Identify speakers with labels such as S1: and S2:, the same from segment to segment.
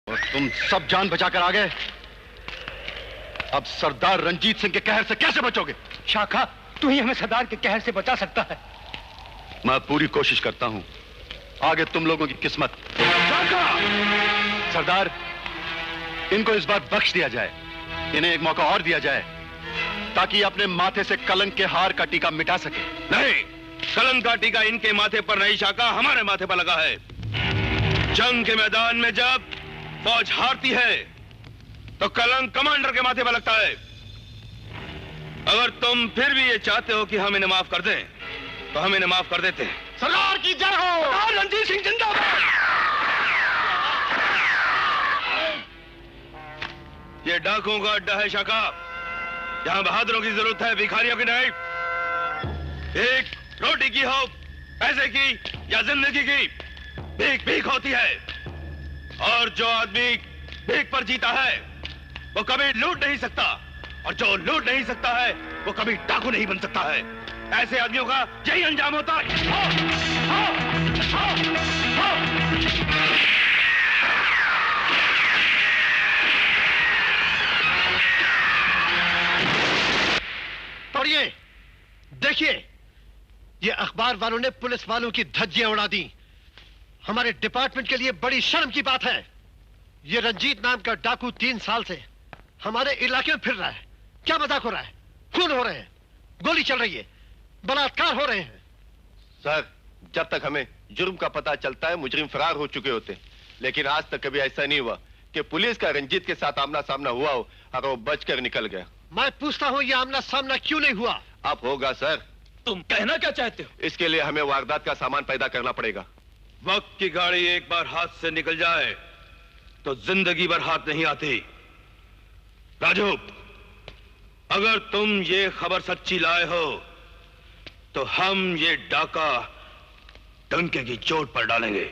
S1: और तुम सब जान बचाकर आ गए। अब सरदार रंजीत सिंह के कहर से कैसे बचोगे?
S2: शाखा, तू ही हमें सरदार के कहर से बचा सकता है।
S1: मैं पूरी कोशिश करता हूं, आगे तुम लोगों की किस्मत। शाखा! सरदार, इनको इस बार बख्श दिया जाए, इन्हें एक मौका और दिया जाए ताकि अपने माथे से कलंक के हार का टीका मिटा सके।
S3: नहीं, कलंक का टीका इनके माथे पर नहीं शाखा, हमारे माथे पर लगा है। जंग के मैदान में जब फौज हारती है तो कलंक कमांडर के माथे पर लगता है। अगर तुम फिर भी ये चाहते हो कि हम इन्हें माफ कर दें तो हम इन्हें माफ कर देते हैं।
S1: सरदार की जय हो!
S3: सरदार रणजीत सिंह जिंदाबाद! ये डाकुओं का अड्डा है शाखा, जहां बहादुरों की जरूरत है, भिखारियों की नहीं। एक रोटी की हो, पैसे की या जिंदगी की, भीख भीख होती है। और जो आदमी भीख पर जीता है वो कभी लूट नहीं सकता, और जो लूट नहीं सकता है वो कभी डाकू नहीं बन सकता है। ऐसे आदमियों का यही अंजाम होता है।
S2: पढ़िए, देखिए, ये अखबार वालों ने पुलिस वालों की धज्जियां उड़ा दी। हमारे डिपार्टमेंट के लिए बड़ी शर्म की बात है। ये रंजीत नाम का डाकू 3 साल से हमारे इलाके में फिर रहा है। क्या मजाक हो रहा है? खून हो रहे हैं, गोली चल रही है, बलात्कार हो रहे हैं।
S4: सर, जब तक हमें जुर्म का पता चलता है मुजरिम फरार हो चुके होते, लेकिन आज तक कभी ऐसा नहीं हुआ कि पुलिस का रंजीत के साथ आमना सामना हुआ हो और वो बचकर निकल गया।
S2: मैं पूछता हूँ, ये आमना सामना क्यों नहीं हुआ?
S4: अब होगा सर।
S3: तुम कहना क्या चाहते हो?
S4: इसके लिए हमें वारदात का सामान पैदा करना पड़ेगा।
S3: वक्त की गाड़ी एक बार हाथ से निकल जाए तो जिंदगी भर हाथ नहीं आती। राजू, अगर तुम ये खबर सच्ची लाए हो तो हम ये डाका डंके की चोट पर डालेंगे।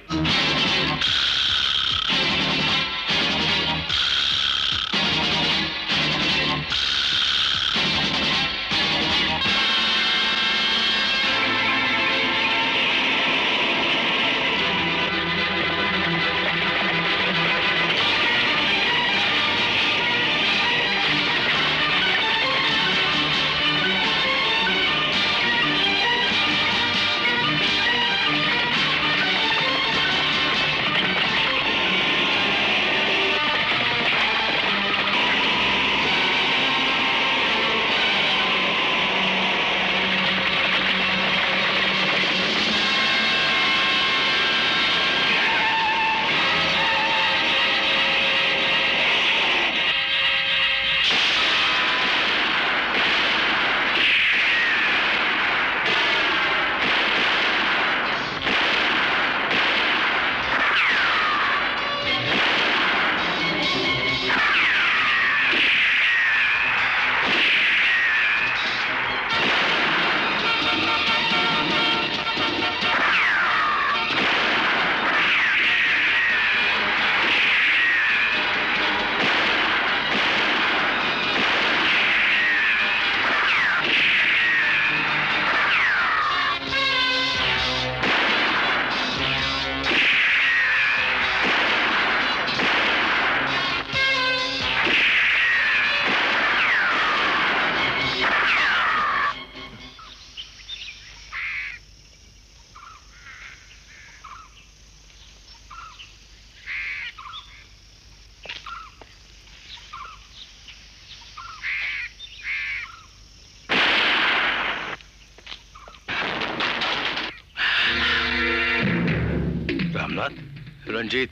S5: रंजीत,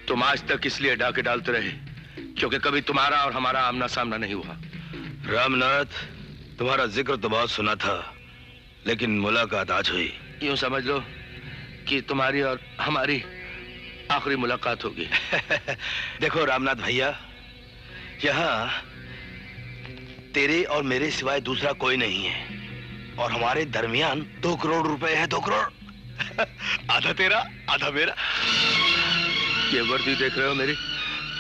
S5: तुम आज तक इसलिए डाके डालते रहे क्योंकि कभी तुम्हारा और हमारा आमना सामना नहीं हुआ।
S3: रामनाथ, तुम्हारा जिक्र तो बहुत सुना था, लेकिन मुलाकात आज हुई।
S5: यूं समझ लो कि तुम्हारी और हमारी आखिरी मुलाकात होगी।
S3: देखो रामनाथ भैया, यहाँ तेरे और मेरे सिवाय दूसरा कोई नहीं है, और हमारे दरमियान 2 करोड़ रुपए है। 2 करोड़। आधा तेरा, आधा मेरा।
S5: ये वर्दी देख रहे हो मेरी,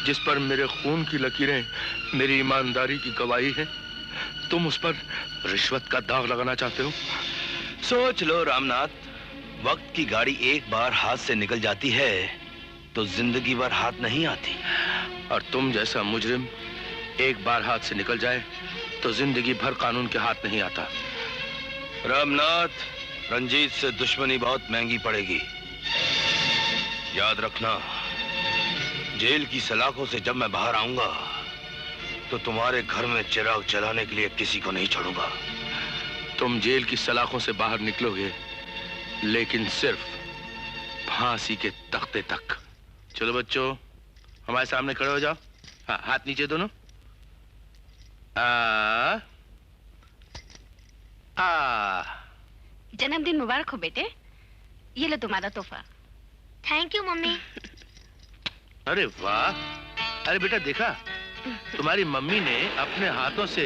S5: जिस पर मेरे खून की लकीरें मेरी ईमानदारी की गवाही है? तुम उस पर रिश्वत का दाग लगाना चाहते हो?
S3: सोच लो रामनाथ, वक्त की गाड़ी एक बार हाथ से निकल जाती है तो जिंदगी भर हाथ नहीं आती।
S5: और तुम जैसा मुजरिम एक बार हाथ से निकल जाए तो जिंदगी भर कानून के हाथ नहीं आता।
S3: रामनाथ, रंजीत से दुश्मनी बहुत महंगी पड़ेगी। याद रखना, जेल की सलाखों से जब मैं बाहर आऊंगा तो तुम्हारे घर में चिराग जलाने के लिए किसी को नहीं छोड़ूंगा।
S5: तुम जेल की सलाखों से बाहर निकलोगे, लेकिन सिर्फ फांसी के तख्ते तक। चलो बच्चों, हमारे सामने खड़े हो जाओ। हाँ, हाथ नीचे दोनों।
S6: जन्मदिन मुबारक हो बेटे। ये लो तुम्हारा तोहफा।
S7: Thank you mummy.
S5: अरे वाह! अरे बेटा देखा, तुम्हारी मम्मी ने अपने हाथों से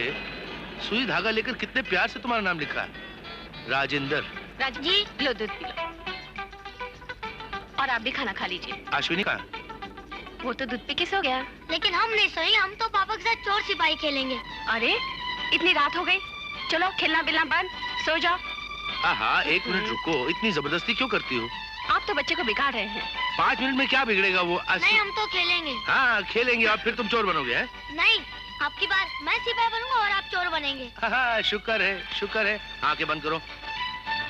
S5: सुई धागा लेकर कितने प्यार से तुम्हारा नाम लिखा है। राजेंद्र।
S6: राज जी, लो दूध पी लो। और आप भी खाना खा लीजिए।
S5: अश्विनी कहाँ?
S6: वो तो दूध पी के सो गया।
S7: लेकिन हम नहीं सोएंगे, हम तो पापा के साथ चोर सिपाही खेलेंगे।
S6: अरे इतनी रात हो गई, चलो खेलना बिलना बंद, सो जाओ।
S5: हाँ, एक मिनट रुको, इतनी जबरदस्ती क्यों करती हो?
S6: आप तो बच्चे को बिगाड़ रहे हैं।
S5: 5 मिनट में क्या बिगड़ेगा वो?
S7: नहीं, हम तो खेलेंगे।
S5: हाँ खेलेंगे, और फिर तुम चोर बनोगे? है
S7: नहीं, आपकी बार मैं सिपाही बनूंगा और आप चोर बनेंगे।
S5: हाँ, शुक्र है, शुक्र है। आंखें बंद करो,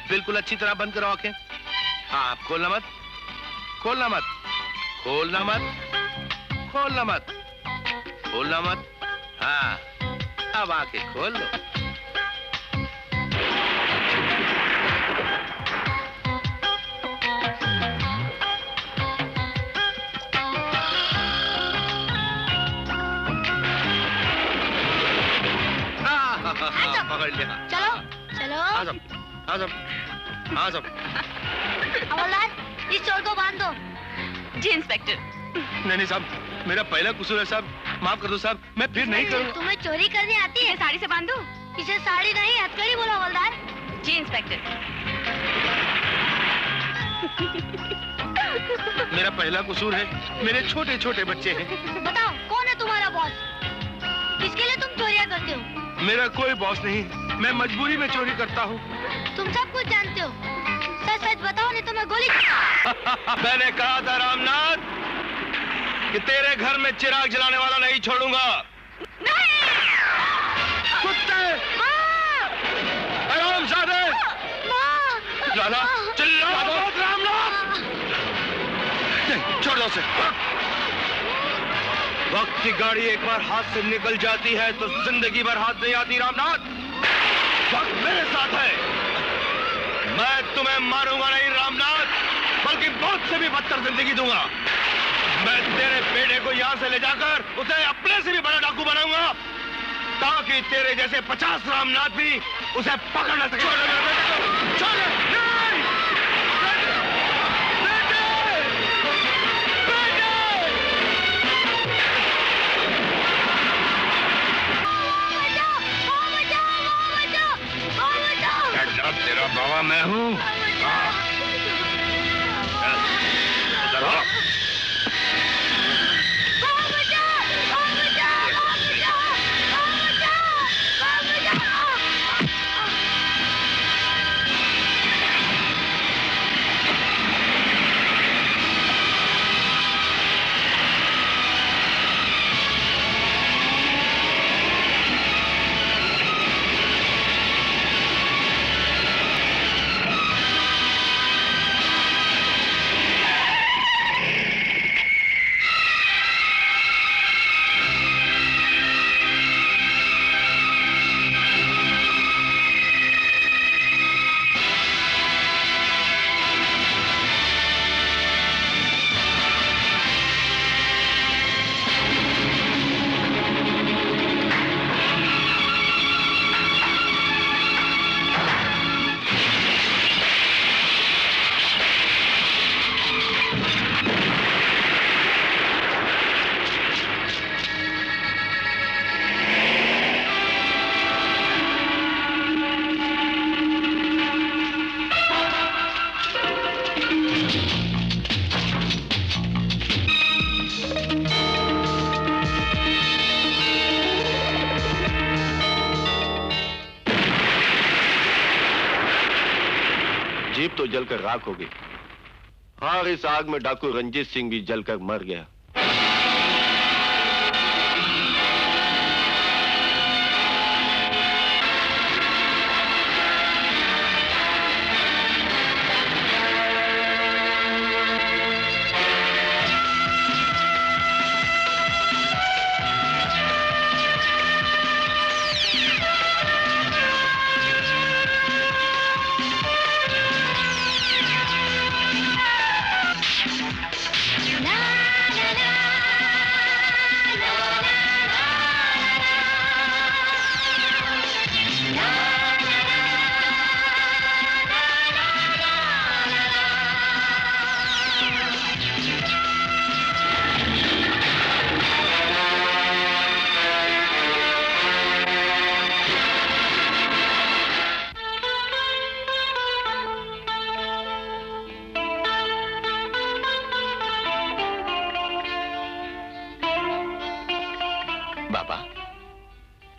S5: बिल्कुल अच्छी तरह बंद करो आंखें। हाँ, खोलना मत, खोलना मत, खोलना मत, खोलना मत, खोलना मत। हाँ, अब आंखें खोल लो। पकड़ लिया।
S7: चलो चलो।
S5: आजम, आजम, आजम।
S7: हवलदार, इस चोर को बांध दो।
S6: जी इंस्पेक्टर।
S5: नहीं साहब, मेरा पहला कसूर है साहब, माफ कर दो साहब, मैं फिर नहीं करूँगा।
S7: तुम्हें चोरी करनी आती है?
S6: साड़ी से बांधो।
S7: इसे साड़ी नहीं, हथकड़ी बोलो हवलदार।
S6: जी इंस्पेक्टर।
S5: मेरा पहला कसूर है, मेरे छोटे छोटे बच्चे हैं।
S7: बताओ, कौन है तुम्हारा बॉस? किसके लिए तुम चोरियां करते हो?
S5: मेरा कोई बॉस नहीं, मैं मजबूरी में चोरी करता हूँ।
S7: तुम सब कुछ जानते हो, सच सच बताओ नहीं तो मैं गोली।
S3: मैंने कहा था रामनाथ कि तेरे घर में चिराग जलाने वाला नहीं छोड़ूंगा।
S5: कुत्ते! हरामजादे! लाला, चिल्ला मत रामनाथ! नहीं, छोड़ दो उसे।
S3: वक्त की गाड़ी एक बार हाथ से निकल जाती है तो जिंदगी भर हाथ नहीं आती रामनाथ। वक्त मेरे साथ है, मैं तुम्हें मारूंगा नहीं रामनाथ, बल्कि बहुत से भी बदतर जिंदगी दूंगा। मैं तेरे बेटे को यहाँ से ले जाकर उसे अपने से भी बड़ा डाकू बनाऊंगा, ताकि तेरे जैसे 50 रामनाथ भी उसे पकड़ न सके। छोड़ दे मेरे बेटे को, छोड़ दे। तेरा बाबा मैं हूँ। इधर आओ।
S4: जीप तो जलकर राख हो गई, और इस आग में डाकू रंजीत सिंह भी जलकर मर गया।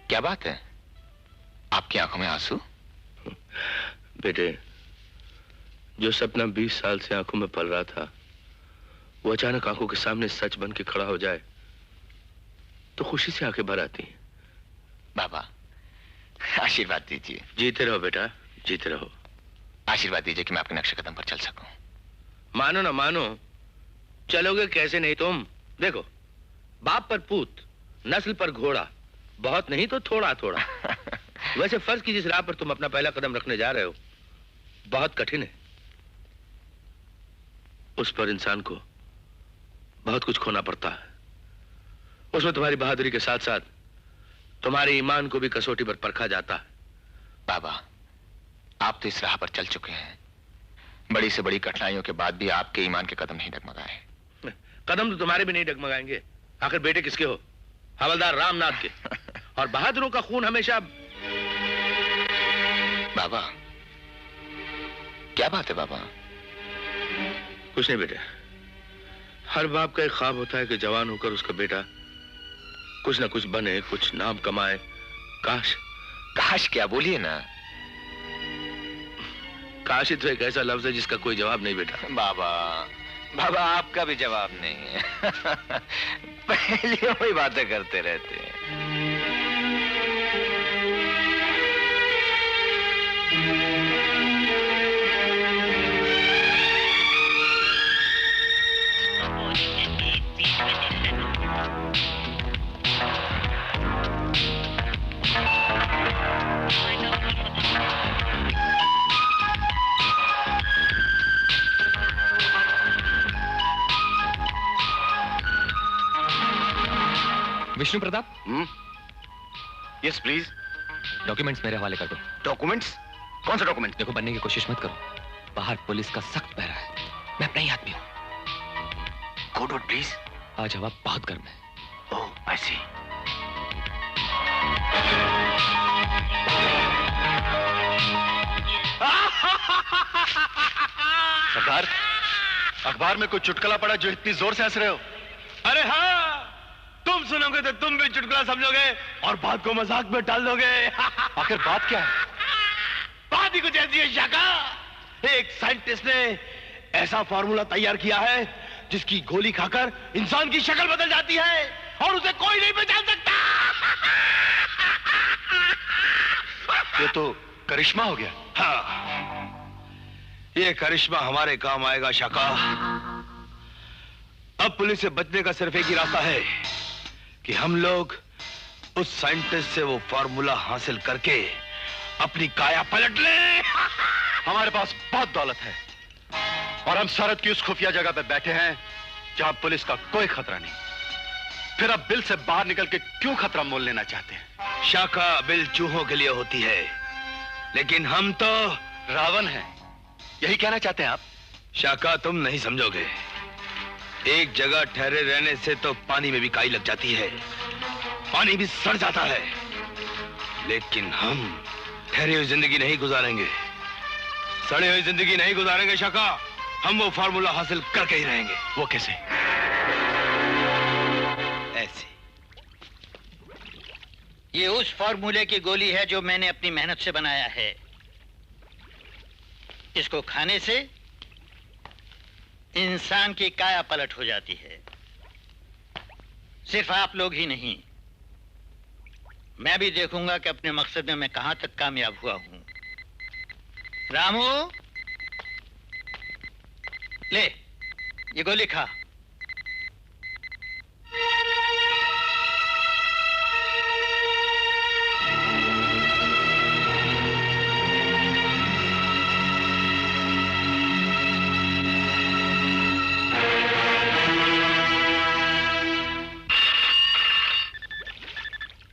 S8: क्या बात है? आपकी आंखों में आंसू?
S5: बेटे, जो सपना 20 साल से आंखों में पल रहा था, वो अचानक आंखों के सामने सच बन के खड़ा हो जाए तो खुशी से आंखें भर आती हैं।
S8: बाबा, आशीर्वाद दीजिए।
S5: जीते रहो बेटा, जीते रहो।
S8: आशीर्वाद दीजिए कि मैं आपके नक्शे कदम पर चल सकूं।
S5: मानो ना मानो, चलोगे कैसे नहीं तुम? देखो, बाप पर पूत, नस्ल पर घोड़ा, बहुत नहीं तो थोड़ा थोड़ा। वैसे फर्ज की जिस राह पर तुम अपना पहला कदम रखने जा रहे हो, बहुत कठिन है। उस पर इंसान को बहुत कुछ खोना पड़ता है। उसमें तुम्हारी बहादुरी के साथ साथ तुम्हारे ईमान को भी कसौटी पर परखा जाता है।
S8: बाबा, आप तो इस राह पर चल चुके हैं। बड़ी से बड़ी कठिनाइयों के बाद भी आपके ईमान के कदम नहीं डगमगाए।
S5: कदम तो तुम्हारे भी नहीं डगमगाएंगे। आखिर बेटे किसके हो? हवलदार रामनाथ के। और बहादुरों का खून हमेशा।
S8: बाबा, क्या बात है बाबा?
S5: कुछ नहीं बेटे, हर बाप का एक ख्वाब होता है कि जवान होकर उसका बेटा कुछ ना कुछ बने, कुछ नाम कमाए। काश।
S8: काश क्या? बोलिए ना।
S5: काश ही तो एक ऐसा लफ्ज है जिसका कोई जवाब नहीं बेटा।
S8: बाबा, बाबा आपका भी जवाब नहीं है। पहले वही बातें करते रहते हैं।
S9: Vishnu Pratap.
S8: Yes please.
S9: Documents मेरे हवाले कर दो।
S8: डॉक्यूमेंट्स? कौन सा डॉक्यूमेंट?
S9: देखो, बनने की कोशिश मत करो। बाहर पुलिस का सख्त पहरा है। मैं अपना ही आदमी हूँ।
S8: Code word please.
S9: आज हवा बहुत गर्म है।
S8: ओह, आई सी।
S1: सरदार, अखबार में कोई चुटकुला पड़ा जो इतनी जोर से हंस रहे हो?
S3: अरे हाँ, तुम सुनोगे तो तुम भी चुटकुला समझोगे और बात को मजाक में डाल दोगे।
S1: आखिर बात क्या है?
S3: बात ही कुछ ऐसी है शाका। एक साइंटिस्ट ने ऐसा फॉर्मूला तैयार किया है जिसकी गोली खाकर इंसान की शक्ल बदल जाती है और उसे कोई नहीं पहचान सकता।
S1: ये तो करिश्मा हो गया।
S3: हाँ, ये करिश्मा हमारे काम आएगा शाका। अब पुलिस से बचने का सिर्फ एक ही रास्ता है कि हम लोग उस साइंटिस्ट से वो फॉर्मूला हासिल करके अपनी काया पलट लें।
S1: हमारे पास बहुत दौलत है और हम सरहद की उस खुफिया जगह पे बैठे हैं जहां पुलिस का कोई खतरा नहीं। फिर अब बिल से बाहर निकल के क्यों खतरा मोल लेना चाहते हैं?
S3: शाका बिल चूहों के लिए होती है, लेकिन हम तो
S1: रावण हैं, यही कहना चाहते हैं आप?
S3: शाका तुम नहीं समझोगे। एक जगह ठहरे रहने से तो पानी में भी काई लग जाती है, पानी भी सड़ जाता है, लेकिन हम ठहरी हुई जिंदगी नहीं गुजारेंगे, सड़ी हुई जिंदगी नहीं गुजारेंगे शाका। हम वो फार्मूला हासिल करके ही रहेंगे।
S1: वो कैसे?
S3: ऐसे।
S10: ये उस फार्मूले की गोली है जो मैंने अपनी मेहनत से बनाया है। इसको खाने से इंसान की काया पलट हो जाती है। सिर्फ आप लोग ही नहीं, मैं भी देखूंगा कि अपने मकसद में मैं कहां तक कामयाब हुआ हूं। रामू, ले ये गोली खा।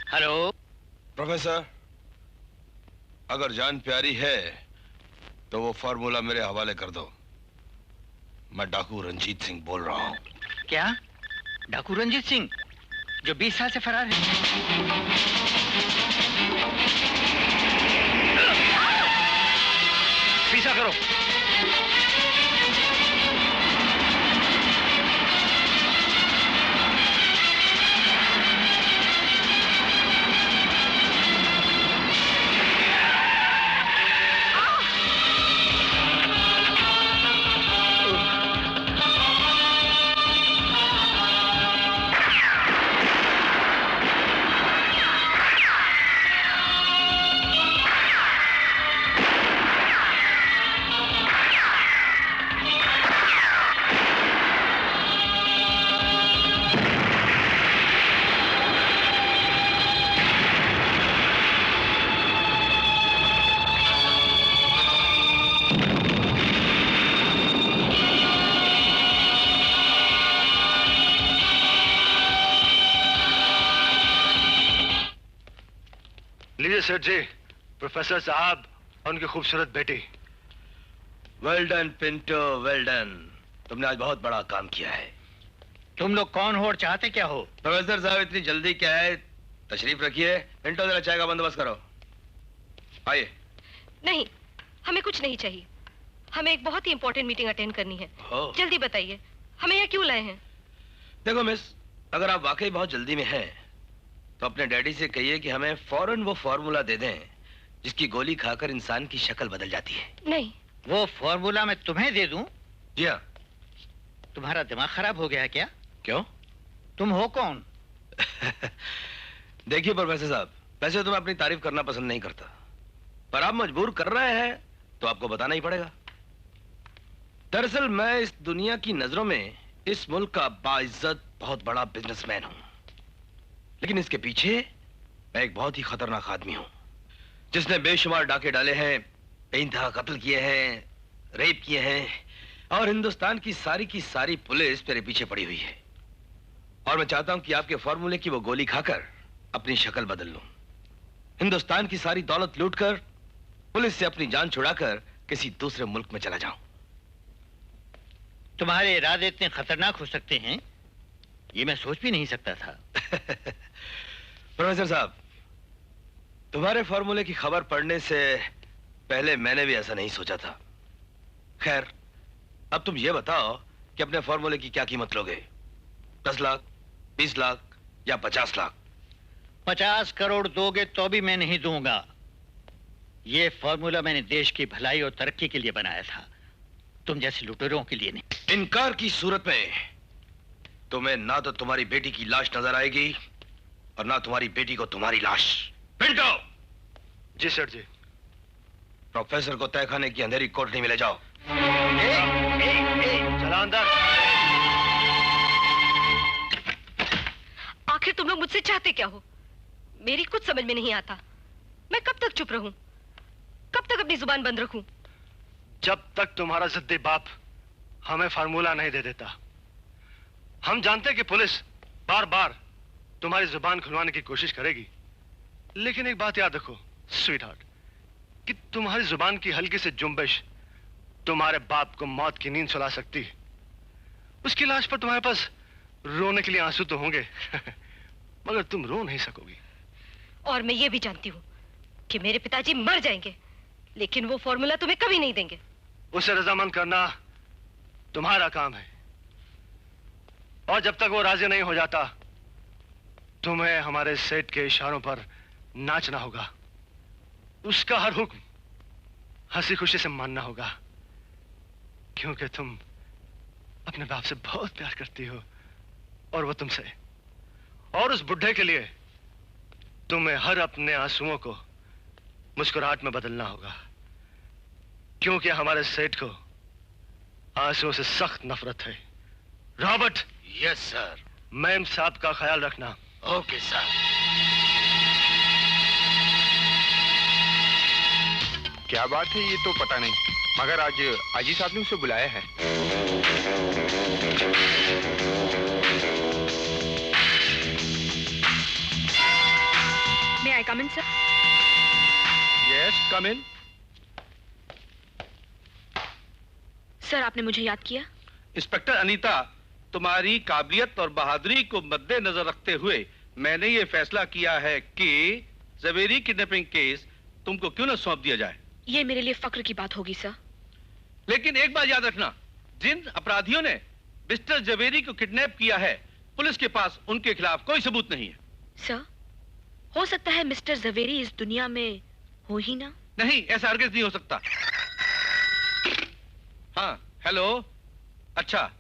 S10: हेलो
S3: प्रोफेसर, अगर जान प्यारी है तो वो फॉर्मूला मेरे हवाले कर दो। मैं डाकू रंजीत सिंह बोल रहा हूँ।
S10: क्या? डाकू रंजीत सिंह जो 20 साल से फरार है?
S2: पीछा करो। सेठ जी, प्रोफेसर साहब और उनकी खूबसूरत बेटी।
S3: Well done Pinto, well done. तुमने आज बहुत बड़ा काम किया है।
S10: तुम लोग कौन हो और चाहते क्या हो?
S3: प्रोफेसर साहब, इतनी जल्दी क्या है? तशरीफ रखिए। पिंटो, जरा चाय का बंदोबस्त करो। आइए।
S6: नहीं, हमें कुछ नहीं चाहिए। हमें एक बहुत ही इंपॉर्टेंट मीटिंग अटेंड करनी है। जल्दी बताइए, हमें यहाँ क्यों लाए हैं?
S3: देखो मिस, अगर आप वाकई बहुत जल्दी में हैं तो अपने डैडी से कहिए कि हमें फौरन वो फॉर्मूला दे दें जिसकी गोली खाकर इंसान की शक्ल बदल जाती है।
S6: नहीं,
S10: वो फॉर्मूला मैं तुम्हें दे दूं?
S3: जी हाँ।
S10: तुम्हारा दिमाग खराब हो गया है क्या?
S3: क्यों?
S10: तुम हो कौन?
S3: देखिए प्रोफेसर साहब, वैसे तो मैं अपनी तारीफ करना पसंद नहीं करता, पर आप मजबूर कर रहे हैं तो आपको बताना ही पड़ेगा। दरअसल मैं इस दुनिया की नजरों में इस मुल्क का बाइज्जत बहुत बड़ा बिजनेसमैन हूं, लेकिन इसके पीछे मैं एक बहुत ही खतरनाक आदमी हूं जिसने बेशुमार डाके डाले हैं, बेइंतहा कत्ल किए हैं, रेप किए हैं, और हिंदुस्तान की सारी पुलिस मेरे पीछे पड़ी हुई है। और मैं चाहता हूं कि आपके फॉर्मूले की वो गोली खाकर अपनी शक्ल बदल लूं, हिंदुस्तान की सारी दौलत लूटकर पुलिस से अपनी जान छुड़ाकर किसी दूसरे मुल्क में चला जाऊं।
S10: तुम्हारे इरादे इतने खतरनाक हो सकते हैं ये मैं सोच भी नहीं सकता था।
S3: प्रोफेसर साहब, तुम्हारे फॉर्मूले की खबर पढ़ने से पहले मैंने भी ऐसा नहीं सोचा था। खैर, अब तुम ये बताओ कि अपने फॉर्मूले की क्या कीमत लोगे? 10 लाख, 20 लाख या 50 लाख?
S10: 50 करोड़ दोगे तो भी मैं नहीं दूंगा। ये फॉर्मूला मैंने देश की भलाई और तरक्की के लिए बनाया था, तुम जैसे लुटेरों के लिए नहीं।
S3: इनकार की सूरत में तुम्हें ना तो तुम्हारी बेटी की लाश नजर आएगी और ना तुम्हारी बेटी को तुम्हारी लाश। पिंटो!
S2: जी सर जी।
S3: प्रोफेसर को तहखाने की अंधेरी कोठरी में ले जाओ।
S2: चला अंदर।
S6: आखिर तुम लोग मुझसे चाहते क्या हो? मेरी कुछ समझ में नहीं आता। मैं कब तक चुप रहूं? कब तक अपनी जुबान बंद रखूं?
S2: जब तक तुम्हारा जिद्दी बाप हमें फार्मूला नहीं दे देता। हम जानते हैं कि पुलिस बार बार तुम्हारी जुबान खुलवाने की कोशिश करेगी, लेकिन एक बात याद रखो स्वीट हार्ट, कि तुम्हारी जुबान की हल्की से जुम्बिश तुम्हारे बाप को मौत की नींद सुला सकती है। उसकी लाश पर तुम्हारे पास रोने के लिए आंसू तो होंगे मगर तुम रो नहीं सकोगी।
S6: और मैं ये भी जानती हूँ कि मेरे पिताजी मर जाएंगे, लेकिन वो फॉर्मूला तुम्हें कभी नहीं देंगे।
S2: उसे रजामंद करना तुम्हारा काम है, और जब तक वो राजी नहीं हो जाता तुम्हें हमारे सेठ के इशारों पर नाचना होगा। उसका हर हुक्म हंसी खुशी से मानना होगा, क्योंकि तुम अपने बाप से बहुत प्यार करती हो और वो तुमसे। और उस बुढ़े के लिए तुम्हें हर अपने आंसुओं को मुस्कुराहट में बदलना होगा, क्योंकि हमारे सेठ को आंसुओं से सख्त नफरत है। रॉबर्ट।
S5: Yes sir.
S2: मैम साहब का ख्याल रखना।
S5: Okay sir.
S8: क्या बात है ये तो पता नहीं, मगर आज आजी साहब ने उसे बुलाया है।
S6: May I come in, sir?
S5: Yes come in.
S6: Sir, आपने मुझे याद किया?
S5: इंस्पेक्टर अनीता, तुम्हारी काबिलियत और बहादुरी को मद्देनजर रखते हुए मैंने ये फैसला किया है कि जवेरी किडनैपिंग केस तुमको क्यों न सौंप दिया जाए।
S6: ये मेरे लिए फक्र की बात होगी सर।
S5: लेकिन एक बात याद रखना, जिन अपराधियों ने मिस्टर जवेरी को किडनैप किया है, पुलिस के पास उनके खिलाफ कोई सबूत नहीं है।
S6: सर, हो सकता है मिस्टर जवेरी इस दुनिया में हो ही ना।
S5: नहीं, ऐसा हरगिज नहीं हो सकता। हाँ, हेलो। अच्छा,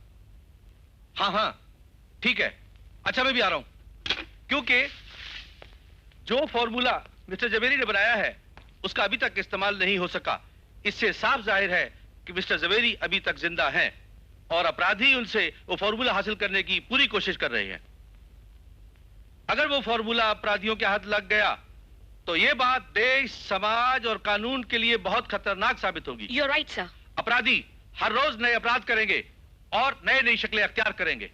S5: हाँ, ठीक है। अच्छा, मैं भी आ रहा हूं, क्योंकि जो फॉर्मूला मिस्टर जवेरी ने बनाया है उसका अभी तक इस्तेमाल नहीं हो सका। इससे साफ जाहिर है कि मिस्टर जवेरी अभी तक जिंदा हैं और अपराधी उनसे वो फॉर्मूला हासिल करने की पूरी कोशिश कर रहे हैं। अगर वो फॉर्मूला अपराधियों के हाथ लग गया तो ये बात देश, समाज और कानून के लिए बहुत खतरनाक साबित होगी।
S6: You're right, sir.
S5: अपराधी हर रोज नए अपराध करेंगे और नए नई शक्लें अख्तियार करेंगे।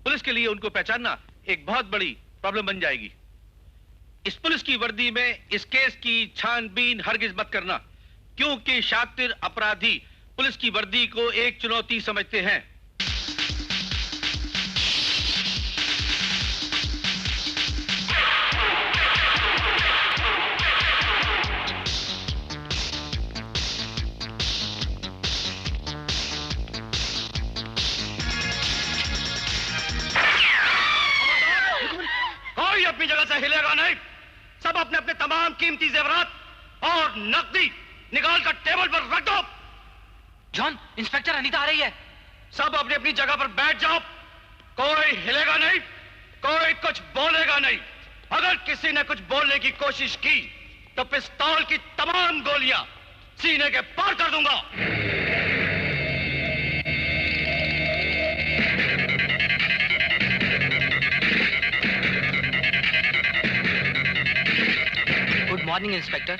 S5: पुलिस के लिए उनको पहचानना एक बहुत बड़ी प्रॉब्लम बन जाएगी। इस पुलिस की वर्दी में इस केस की छानबीन हरगिज मत करना, क्योंकि शातिर अपराधी पुलिस की वर्दी को एक चुनौती समझते हैं।
S2: कोई अपनी जगह से हिलेगा नहीं। सब अपने अपने तमाम कीमती जेवरात और नकदी निकाल कर टेबल पर रख दो।
S9: जॉन, इंस्पेक्टर अनीता आ रही है।
S2: सब अपनी अपनी जगह पर बैठ जाओ। कोई हिलेगा नहीं, कोई कुछ बोलेगा नहीं। अगर किसी ने कुछ बोलने की कोशिश की तो पिस्तौल की तमाम गोलियां सीने के पार कर दूंगा।
S9: Good morning inspector.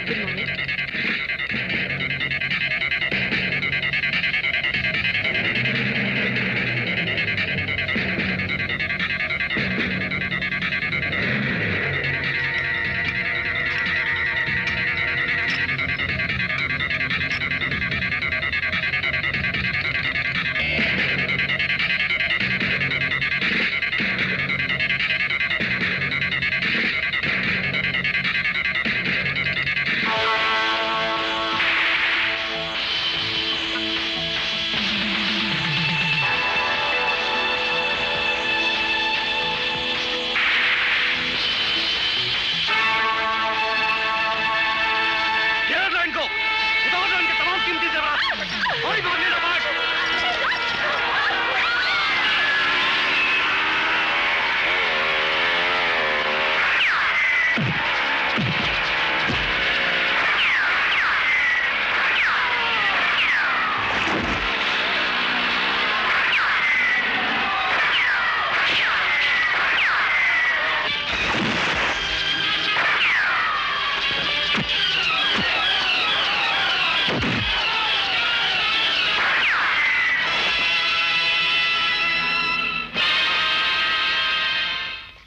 S6: Good morning.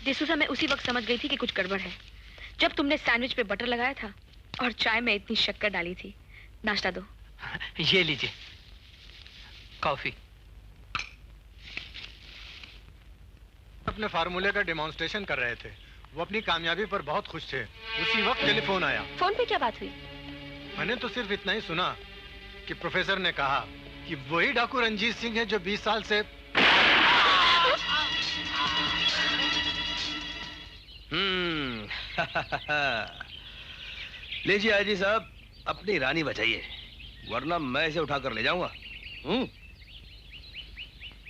S6: D'Souza, मैं उसी वक्त समझ गई थी कि कुछ गड़बड़ है जब तुमने सैंडविच पे बटर लगाया था और चाय में इतनी शक्कर डाली थी। नाश्ता दो।
S9: ये लीजिए कॉफी।
S11: अपने फार्मूले का डेमोन्स्ट्रेशन कर रहे थे। वो अपनी कामयाबी पर बहुत खुश थे। उसी वक्त टेलीफोन आया।
S6: फोन पे क्या बात हुई?
S11: मैंने तो सिर्फ इतना ही सुना कि प्रोफेसर ने कहा कि वही डाकू रंजीत सिंह है जो 20 साल से
S3: लीजिए आईजी साहब, अपनी रानी बचाइए, वरना मैं इसे उठाकर ले जाऊंगा।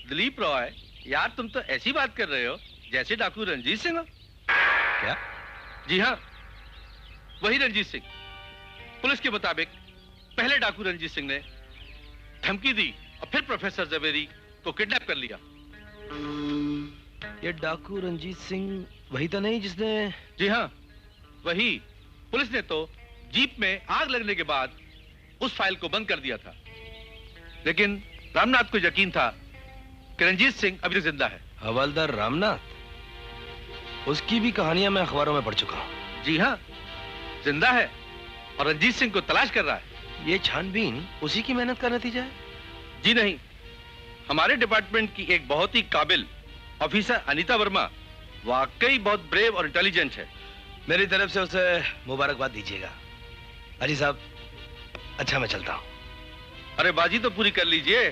S5: दिलीप रॉय, यार तुम तो ऐसी बात कर रहे हो जैसे डाकू रंजीत सिंह हो।
S9: क्या?
S5: जी हाँ, वही रंजीत सिंह। पुलिस के मुताबिक पहले डाकू रंजीत सिंह ने धमकी दी और फिर प्रोफेसर जवेरी को किडनैप कर लिया।
S9: ये डाकू रंजीत सिंह वही तो नहीं जिसने?
S5: जी हाँ, वही। पुलिस ने तो जीप में आग लगने के बाद उस फाइल को बंद कर दिया था, लेकिन रामनाथ को यकीन था कि रंजीत सिंह अभी जिंदा है।
S9: हवलदार रामनाथ? उसकी भी कहानियां मैं अखबारों में पढ़ चुका हूं।
S5: जी हाँ, जिंदा है और रंजीत सिंह को तलाश कर रहा है।
S9: ये छानबीन उसी की मेहनत का नतीजा है?
S5: जी नहीं, हमारे डिपार्टमेंट की एक बहुत ही काबिल ऑफिसर अनीता वर्मा वाकई बहुत ब्रेव और इंटेलिजेंट है।
S9: मेरी तरफ से उसे मुबारकबाद दीजिएगा। अली साहब, अच्छा मैं चलता हूँ।
S5: अरे बाजी तो पूरी कर लीजिए।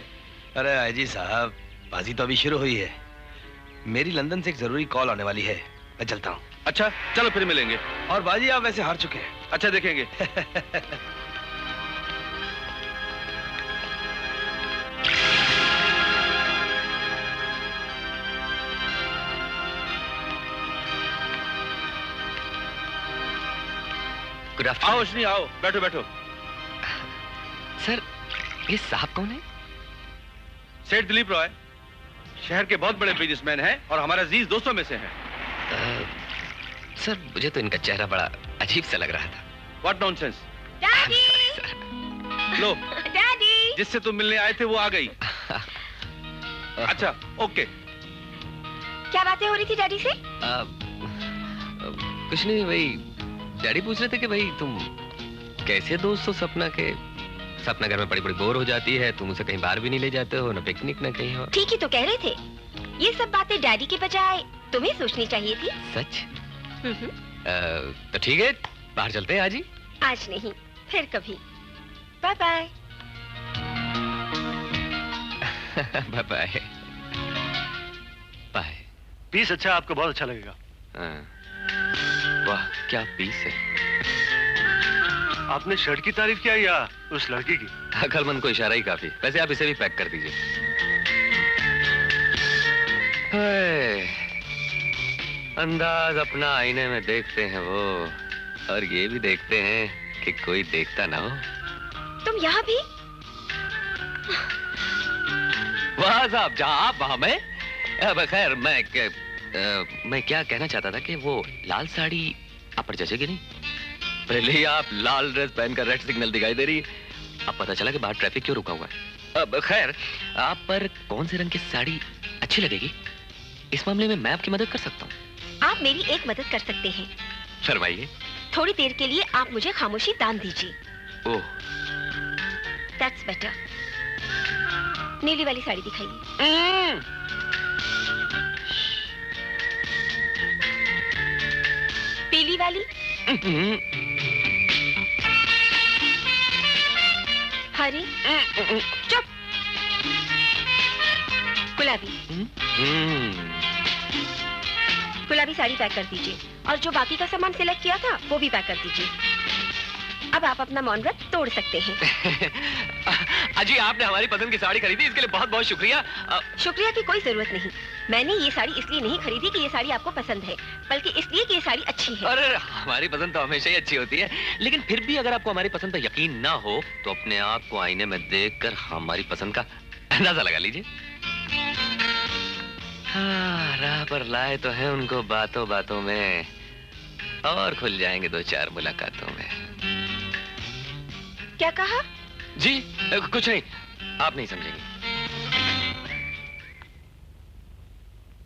S9: अरे आईजी साहब, बाजी तो अभी शुरू हुई है। मेरी लंदन से एक जरूरी कॉल आने वाली है, मैं चलता हूँ।
S5: अच्छा चलो फिर मिलेंगे।
S9: और बाजी आप वैसे हार चुके हैं।
S5: अच्छा देखेंगे।
S9: Good afternoon.
S5: आओ अश्विनी, आओ, बैठो बैठो।
S9: सर, ये साहब कौन है?
S5: सेठ दिलीप रॉय, शहर के बहुत बड़े बिजनेसमैन हैं और हमारे अजीज दोस्तों में से हैं।
S9: सर, मुझे तो इनका चेहरा बड़ा अजीब सा लग रहा था।
S5: What nonsense.
S6: Daddy!
S5: Low,
S6: daddy!
S5: जिससे तुम मिलने आए थे वो आ गई। अच्छा, ओके।
S6: क्या बातें हो रही थी डैडी से?
S9: कुछ नहीं, वही डैडी पूछ रहे थे कि भाई तुम कैसे दोस्त हो सपना के। सपना घर में बड़ी बड़ी बोर हो जाती है, तुम उसे कहीं बाहर भी नहीं ले जाते हो, ना पिकनिक ना कहीं हो।
S6: ठीक ही तो कह रहे थे। ये सब बातें डैडी के बजाय तुम्हें सोचनी चाहिए थी।
S9: सच? तो ठीक है, बाहर चलते हैं आज ही।
S6: आज नहीं, फिर कभी। Bye bye.
S9: Bye bye. Bye.
S2: Peace अच्छा, आपको बहुत अच्छा लगेगा।
S9: वाह, क्या पीस है।
S2: आपने शर्ट की तारीफ किया या उस लड़की की?
S9: अकलमंद को इशारा ही काफी। वैसे आप इसे भी पैक कर दीजिए। अंदाज अपना आईने में देखते हैं वो, और ये भी देखते हैं कि कोई देखता ना हो।
S6: तुम यहाँ भी?
S9: वाह साहब, जहाँ आप वहाँ मैं। अब खैर, मैं क्या कहना चाहता था कि वो लाल साड़ी आप पर जचेगी नहीं? पहले ही आप लाल ड्रेस पहनकर रेड सिग्नल दिखाई दे रही है। अब पता चला कि बाहर ट्रैफिक क्यों रुका हुआ है। अब खैर, आप पर कौन से रंग की साड़ी अच्छी लगेगी? इस मामले में मैं आपकी मदद कर सकता हूँ।
S6: आप मेरी एक मदद कर सकते हैं।
S9: फरमाइए।
S6: थोड़ी देर के लिए आप मुझे खामोशी दान दीजिए।
S9: ओह,
S6: दैट्स बेटर। नीली वाली साड़ी दिखाइए। पीली वाली? हरी? चुप। गुलाबी? गुलाबी साड़ी पैक कर दीजिए, और जो बाकी का सामान सिलेक्ट किया था वो भी पैक कर दीजिए। अब आप अपना मौन व्रत तोड़ सकते हैं।
S9: अजी, आपने हमारी पसंद की साड़ी खरीदी, इसके लिए बहुत बहुत शुक्रिया।
S6: शुक्रिया की कोई जरूरत नहीं। मैंने ये साड़ी इसलिए नहीं खरीदी कि ये साड़ी आपको पसंद है, बल्कि इसलिए कि ये साड़ी अच्छी है।
S9: अरे, हमारी पसंद तो हमेशा ही अच्छी होती है, लेकिन फिर भी अगर आपको हमारी पसंद पर यकीन ना हो तो अपने आप को आईने में देखकर हमारी पसंद का अंदाजा लगा लीजिए। हाँ, राह पर लाए तो हैं उनको बातों बातों में, और खुल जाएंगे दो चार मुलाकातों में।
S6: क्या कहा?
S9: जी कुछ नहीं, आप नहीं समझेंगे।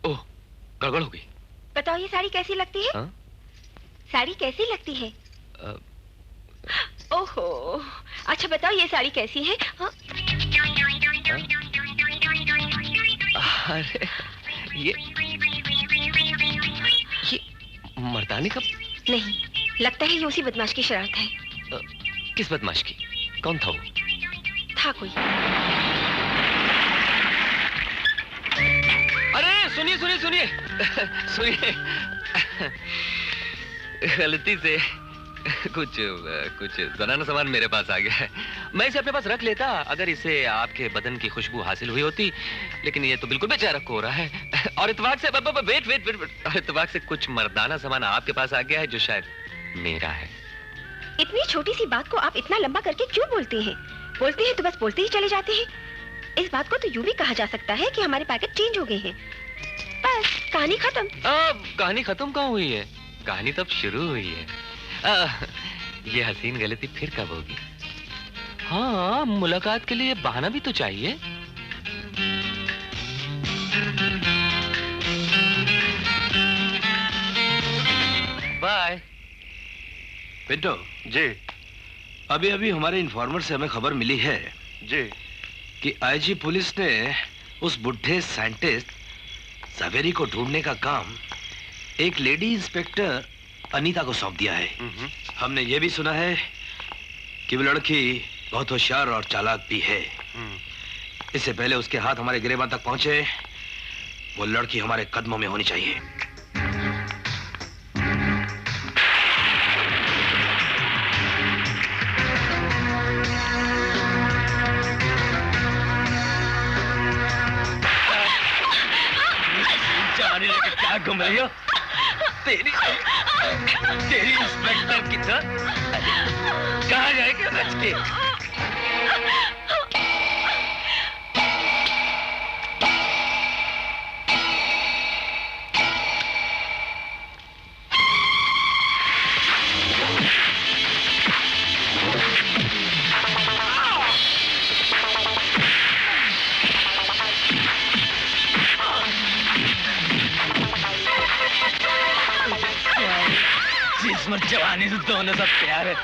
S9: ओह, गड़बड़ हो गई।
S6: बताओ ये साड़ी कैसी लगती है?
S9: हाँ?
S6: साड़ी कैसी लगती है? ओहो, अच्छा बताओ ये साड़ी कैसी है? हाँ?
S9: अरे ये मर्दानी कब?
S6: नहीं, लगता है ये उसी बदमाश की शरारत है।
S9: किस बदमाश की? कौन था वो?
S6: था कोई।
S9: अरे सुनिए सुनिए सुनिए सुनिए, कुछ जनाना सामान मेरे पास आ गया है। मैं इसे अपने पास रख लेता अगर इसे आपके बदन की खुशबू हासिल हुई होती, लेकिन ये तो बिल्कुल बेचारक हो रहा है। और इत्तेफाक से वेट, और इत्तेफाक से कुछ मर्दाना सामान आपके पास आ गया है जो शायद मेरा है।
S6: इतनी छोटी सी बात को आप इतना लंबा करके क्यों बोलते हैं? बोलते हैं तो बस बोलते ही चले जाते हैं। इस बात को तो यूं भी कहा जा सकता है कि हमारे पैकेट चेंज हो गए हैं। बस कहानी खत्म।
S9: कहानी खत्म कहाँ हुई है? कहानी तब शुरू हुई है। ये हसीन गलती फिर कब होगी? हाँ, मुलाकात के लिए बहाना भी तो चाहिए। बाय।
S3: पिंटो
S1: जी
S3: अभी अभी हमारे इन्फॉर्मर से हमें खबर मिली है
S1: जी
S3: कि आईजी पुलिस ने उस बुढ़े साइंटिस्ट ज़वेरी को ढूंढने का काम एक लेडी इंस्पेक्टर अनीता को सौंप दिया है। हमने ये भी सुना है कि वो लड़की बहुत होशियार और चालाक भी है। इससे पहले उसके हाथ हमारे गिरेबान तक पहुंचे, वो लड़की हमारे कदमों में होनी चाहिए।
S9: क्या घूम रही हो? तेरी इंस्पेक्टर की तो कहाँ जाएगा बच के? जिस्म जवानी से दोनों सब प्यार है।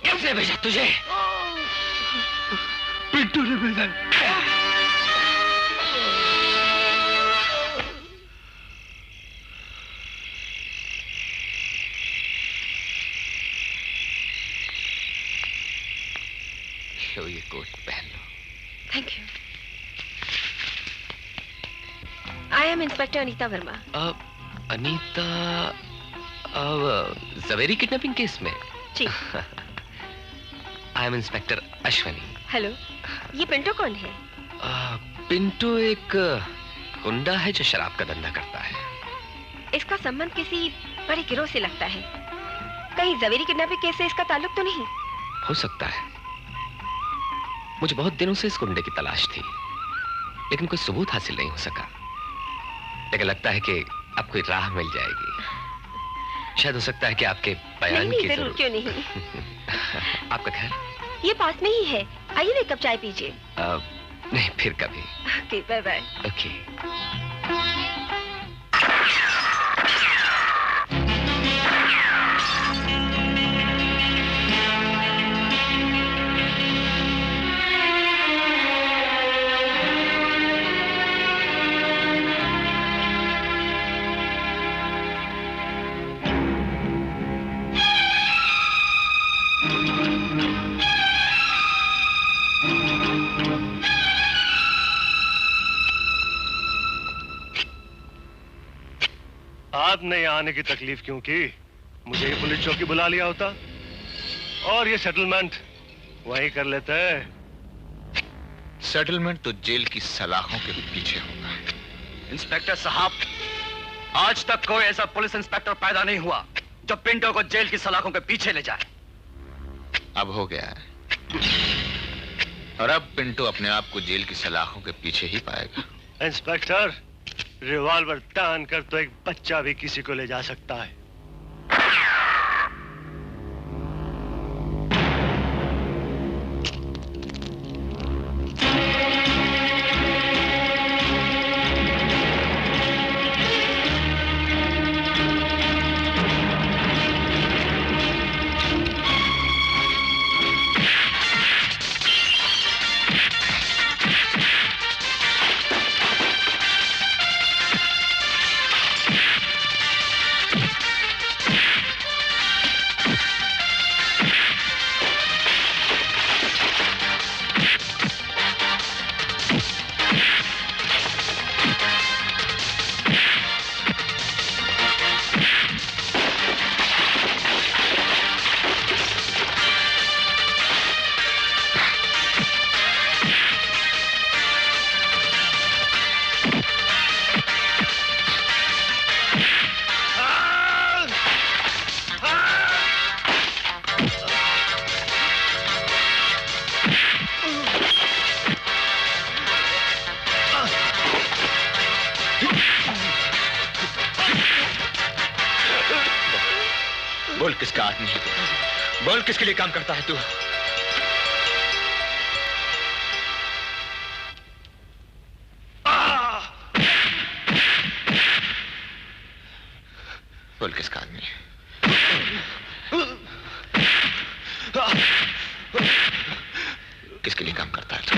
S9: किसने भेजा तुझे?
S1: पिंटू ने भेजा।
S9: लो ये कोट पहन लो।
S6: Thank you. I am inspector Anita Verma.
S9: Anita Zaveri kidnapping case में?
S6: जी।
S9: I am inspector Ashwani.
S6: Hello, ये पिंटो कौन है?
S9: पिंटो एक गुंडा है जो शराब का धंधा करता है।
S6: इसका संबंध किसी बड़े गिरोह से लगता है। कहीं ज़वेरी किडनैपिंग केस से इसका ताल्लुक तो नहीं?
S9: हो सकता है। मुझे बहुत दिनों से इस गुंडे की तलाश थी, लेकिन कोई सबूत हासिल नहीं हो सका। लेकिन लगता है कि अब कोई राह मिल जाएगी। शायद हो सकता है कि आपके बयान की
S6: जरूर क्यों नहीं।
S9: आपका घर?
S6: ये पास में ही है, आइए ना एक कप चाय पीजिए।
S9: नहीं, फिर कभी।
S6: Okay, bye bye.
S9: ओके।
S2: आपने यहाँ आने की तकलीफ क्यों की? मुझे ही पुलिस चौकी बुला लिया होता और ये सेटलमेंट वहीं कर लेते।
S8: सेटलमेंट तो जेल की सलाखों के पीछे होगा।
S9: इंस्पेक्टर साहब, आज तक कोई ऐसा पुलिस इंस्पेक्टर पैदा नहीं हुआ जो पिंटो को जेल की सलाखों के पीछे ले जाए।
S8: अब हो गया है, और अब पिंटो अपने आप को जेल की सलाखों के पीछे ही पाएगा।
S2: इंस्पेक्टर, रिवॉल्वर तान कर तो एक बच्चा भी किसी को ले जा सकता है।
S8: बोल किसका आदमी है तू? बोल किसके लिए काम करता है तू? बोल किसका आदमी है? किसके लिए काम करता है तू?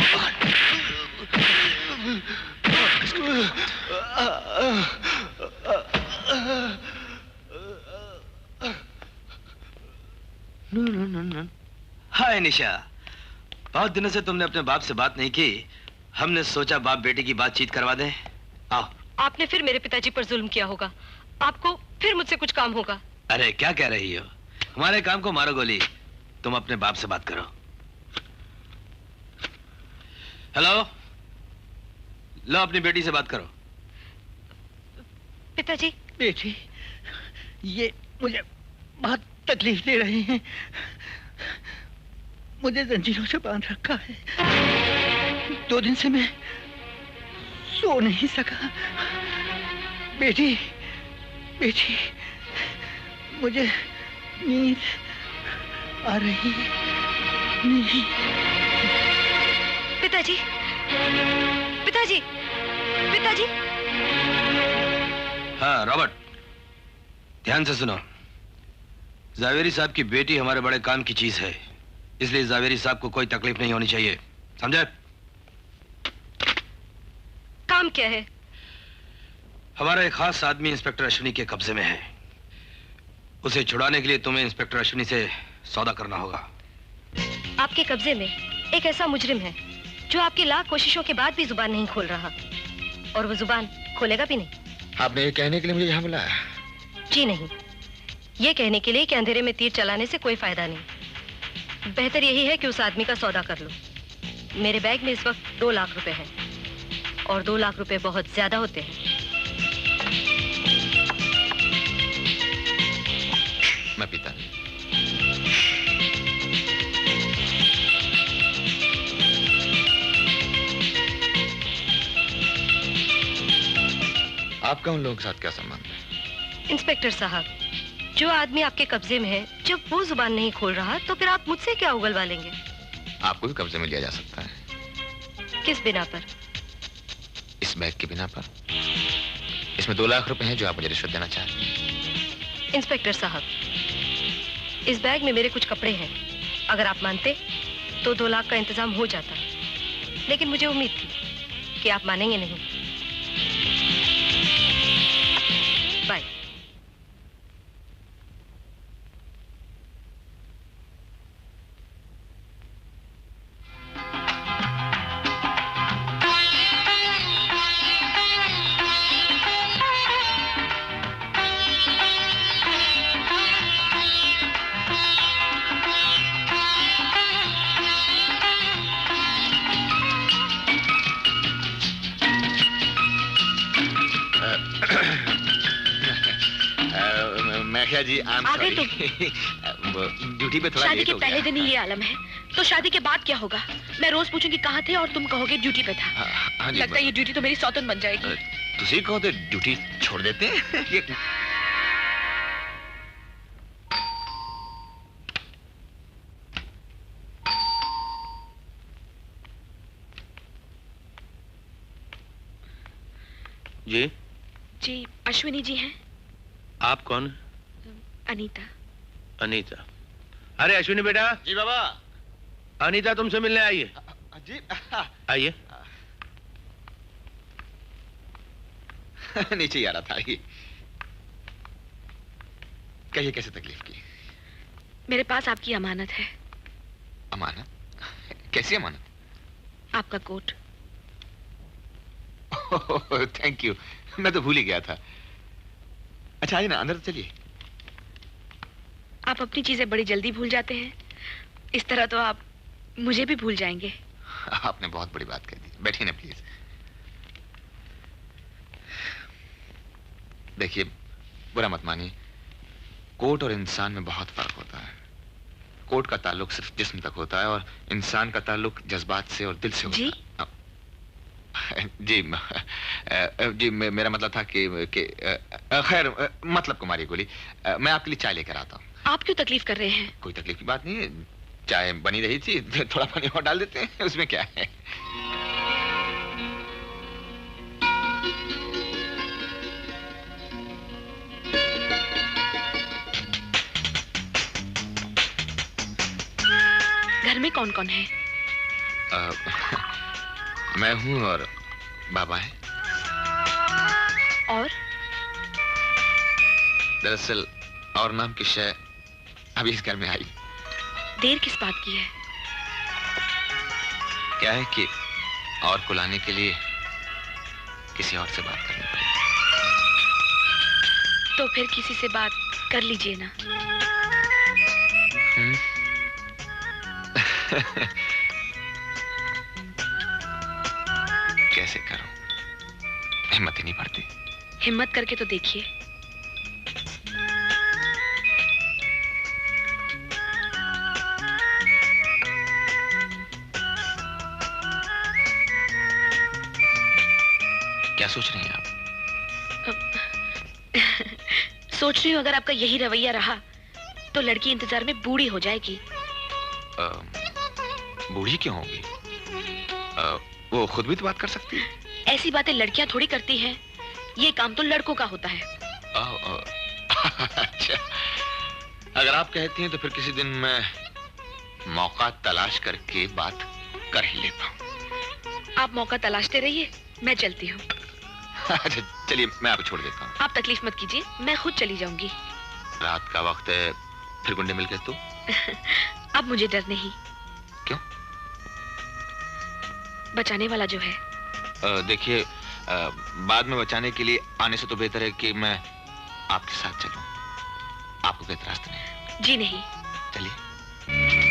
S12: हाय निशा, बहुत दिनों से तुमने अपने बाप से बात नहीं की। हमने सोचा बाप बेटे की बातचीत करवा दें। आओ।
S13: आपने फिर मेरे पिताजी पर जुल्म किया होगा, आपको फिर मुझसे कुछ काम होगा।
S12: अरे क्या कह रही हो? हमारे काम को मारो गोली, तुम अपने बाप से बात करो। हेलो, लो अपनी बेटी से बात करो।
S13: पिताजी।
S10: बेटी, ये मुझे बहुत तकलीफ दे रहे हैं। मुझे जंजीरों से बांध रखा है। 2 दिन से मैं सो नहीं सका। बेटी, बेटी, मुझे नींद आ रही नहीं।
S13: पिताजी, पिताजी, पिताजी।
S12: हाँ रॉबर्ट, ध्यान से सुनो। जावेरी साहब की बेटी हमारे बड़े काम की चीज है, इसलिए जावेरी साहब को कोई तकलीफ नहीं होनी चाहिए, समझे?
S13: काम क्या है?
S12: हमारा एक खास आदमी इंस्पेक्टर अश्विनी के कब्जे में है। उसे छुड़ाने के लिए तुम्हें इंस्पेक्टर अश्विनी से सौदा करना होगा।
S13: आपके कब्जे में एक ऐसा मुजरिम है जो आपकी लाख कोशिशों के बाद भी जुबान नहीं खोल रहा, और वो जुबान खोलेगा भी नहीं।
S8: आपने ये कहने के लिए मुझे यहाँ बुलाया?
S13: जी नहीं, ये कहने के लिए कि अंधेरे में तीर चलाने से कोई फायदा नहीं। बेहतर यही है कि उस आदमी का सौदा कर लो। मेरे बैग में इस वक्त 2 लाख रुपए हैं, और 2 लाख रुपए बहुत ज्यादा होते हैं।
S8: मैं पीता नहीं। आपका उन लोगों के साथ क्या संबंध है?
S13: इंस्पेक्टर साहब, जो आदमी आपके कब्जे में है, जब वो जुबान नहीं खोल रहा तो फिर आप मुझसे क्या उगलवा लेंगे?
S8: आपको भी कब्जे में लिया जा सकता है।
S13: किस बिना पर?
S8: इस बैग के बिना पर। इसमें 2 लाख रुपए हैं जो आप मुझे रिश्वत देना चाहते हैं।
S13: इंस्पेक्टर साहब, इस बैग में मेरे कुछ कपड़े हैं। अगर आप मानते तो 2 लाख का इंतजाम हो जाता, लेकिन मुझे उम्मीद थी कि आप मानेंगे नहीं। बाय।
S8: मैखिया जी,
S6: आगे तो
S8: ड्यूटी पे थोड़ा
S6: शादी
S8: लेट
S6: के
S8: हो
S6: पहले
S8: गया।
S6: दिन ही ये आलम है, तो शादी के बाद क्या होगा? मैं रोज पूछूंगी कहाँ थे और तुम कहोगे ड्यूटी पे था।
S8: हाँ जी,
S6: लगता है ये ड्यूटी तो मेरी सौतन बन जाएगी।
S8: तुसी कहो तो ड्यूटी छोड़ देते हैं। ये
S5: जी
S6: जी, अश्विनी जी हैं।
S5: आप कौन?
S6: अनीता।
S5: अनीता। अरे अश्विनी बेटा।
S4: जी बाबा।
S5: अनीता तुमसे मिलने आई है।
S4: जी
S5: आइए।
S8: नीचे ही आ रहा था। ये कहिए, कैसे तकलीफ की?
S6: मेरे पास आपकी अमानत है।
S8: अमानत? कैसी अमानत?
S6: आपका कोट।
S8: थैंक यू, मैं तो भूल ही गया था। अच्छा आइए ना, अंदर चलिए।
S6: आप अपनी चीजें बड़ी जल्दी भूल जाते हैं, इस तरह तो आप मुझे भी भूल जाएंगे।
S8: आपने बहुत बड़ी बात कह दी। बैठिए ना प्लीज। देखिए, बुरा मत मानिए, कोट और इंसान में बहुत फर्क होता है। कोट का ताल्लुक सिर्फ जिस्म तक होता है और इंसान का ताल्लुक जज्बात से और दिल से होता है। जी मेरा मतलब था कि खैर, मतलब कुमारी गोली, मैं आपके लिए चाय लेकर आता हूँ।
S6: आप क्यों तकलीफ कर रहे हैं?
S8: कोई तकलीफ की बात नहीं है, चाय बनी रही थी, थोड़ा पानी और डाल देते हैं, उसमें क्या है।
S6: घर में कौन कौन है?
S8: मैं हूँ और बाबा है।
S6: और?
S8: दरअसल और नाम की शय अभी इस घर में आई।
S6: देर किस बात की है?
S8: क्या है कि और को लाने के लिए किसी और से बात करनी पड़ेगी।
S6: तो फिर किसी से बात कर लीजिए ना।
S8: कैसे करूं? हिम्मत ही नहीं पड़ती।
S6: हिम्मत करके तो देखिए।
S8: क्या सोच रही हैं आप?
S6: सोच रही हूँ अगर आपका यही रवैया रहा तो लड़की इंतजार में बूढ़ी हो जाएगी।
S8: बूढ़ी क्यों होगी? वो खुद भी तो बात कर सकती है।
S6: ऐसी बातें लड़कियां थोड़ी करती हैं, ये काम तो लड़कों का होता है।
S8: अच्छा, अगर आप कहती हैं तो फिर किसी दिन मैं मौका तलाश करके बात कर ही लेता हूँ।
S6: आप मौका तलाशते रहिए, मैं चलती हूँ।
S8: अच्छा चलिए, मैं आपको छोड़ देता हूँ।
S6: आप तकलीफ मत कीजिए, मैं खुद चली जाऊंगी।
S8: रात का वक्त है, फिर गुंडे मिल गए तो?
S6: अब मुझे डर नहीं।
S8: क्यों?
S6: बचाने वाला जो है।
S8: देखिए, बाद में बचाने के लिए आने से तो बेहतर है कि मैं आपके साथ चलूं। आपको कोई एतराज तो नहीं?
S6: जी नहीं।
S8: चलिए।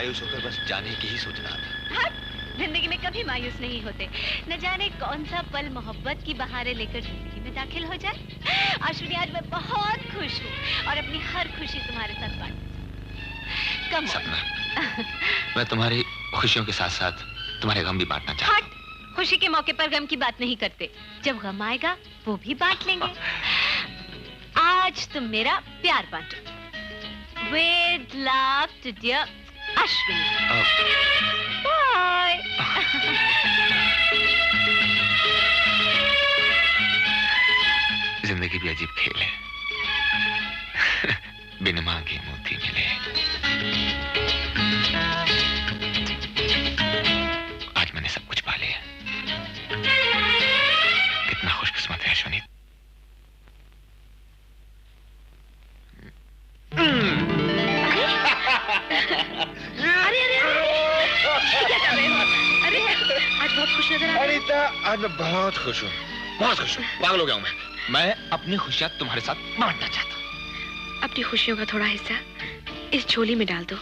S8: मायूस होकर बस जाने की ही सोच रहा था।
S14: हट! जिंदगी में कभी मायूस नहीं होते। न जाने कौन सा पल मोहब्बत की बहारें लेकर जिंदगी में दाखिल हो जाए। अश्विनी, आज मैं बहुत खुश हूँ और अपनी हर खुशी तुम्हारे साथ बांटूंगी। कम
S8: सपना, मैं तुम्हारी खुशियों के साथ साथ तुम्हारे गम भी बांटना चाहता हूँ।
S14: खुशी के मौके पर गम की बात नहीं करते, जब गम आएगा वो भी बांट लेंगे। आज तुम मेरा प्यार बांटो। With love to dear Ashwini. Bye.
S8: जिंदगी भी अजीब खेल है। बिन मांगे मोती मिले। आज मैंने सब कुछ पा लिया। कितना खुशकिस्मत है अश्विनी।
S13: अरे आज बहुत खुश नजर आ रही है।
S8: अनीता, आज मैं बहुत खुश हूँ, बहुत खुश हूँ। पागल हो गया हूँ मैं अपनी खुशियाँ तुम्हारे साथ बांटना चाहता हूँ।
S6: अपनी खुशियों का थोड़ा हिस्सा इस झोली में डाल दो।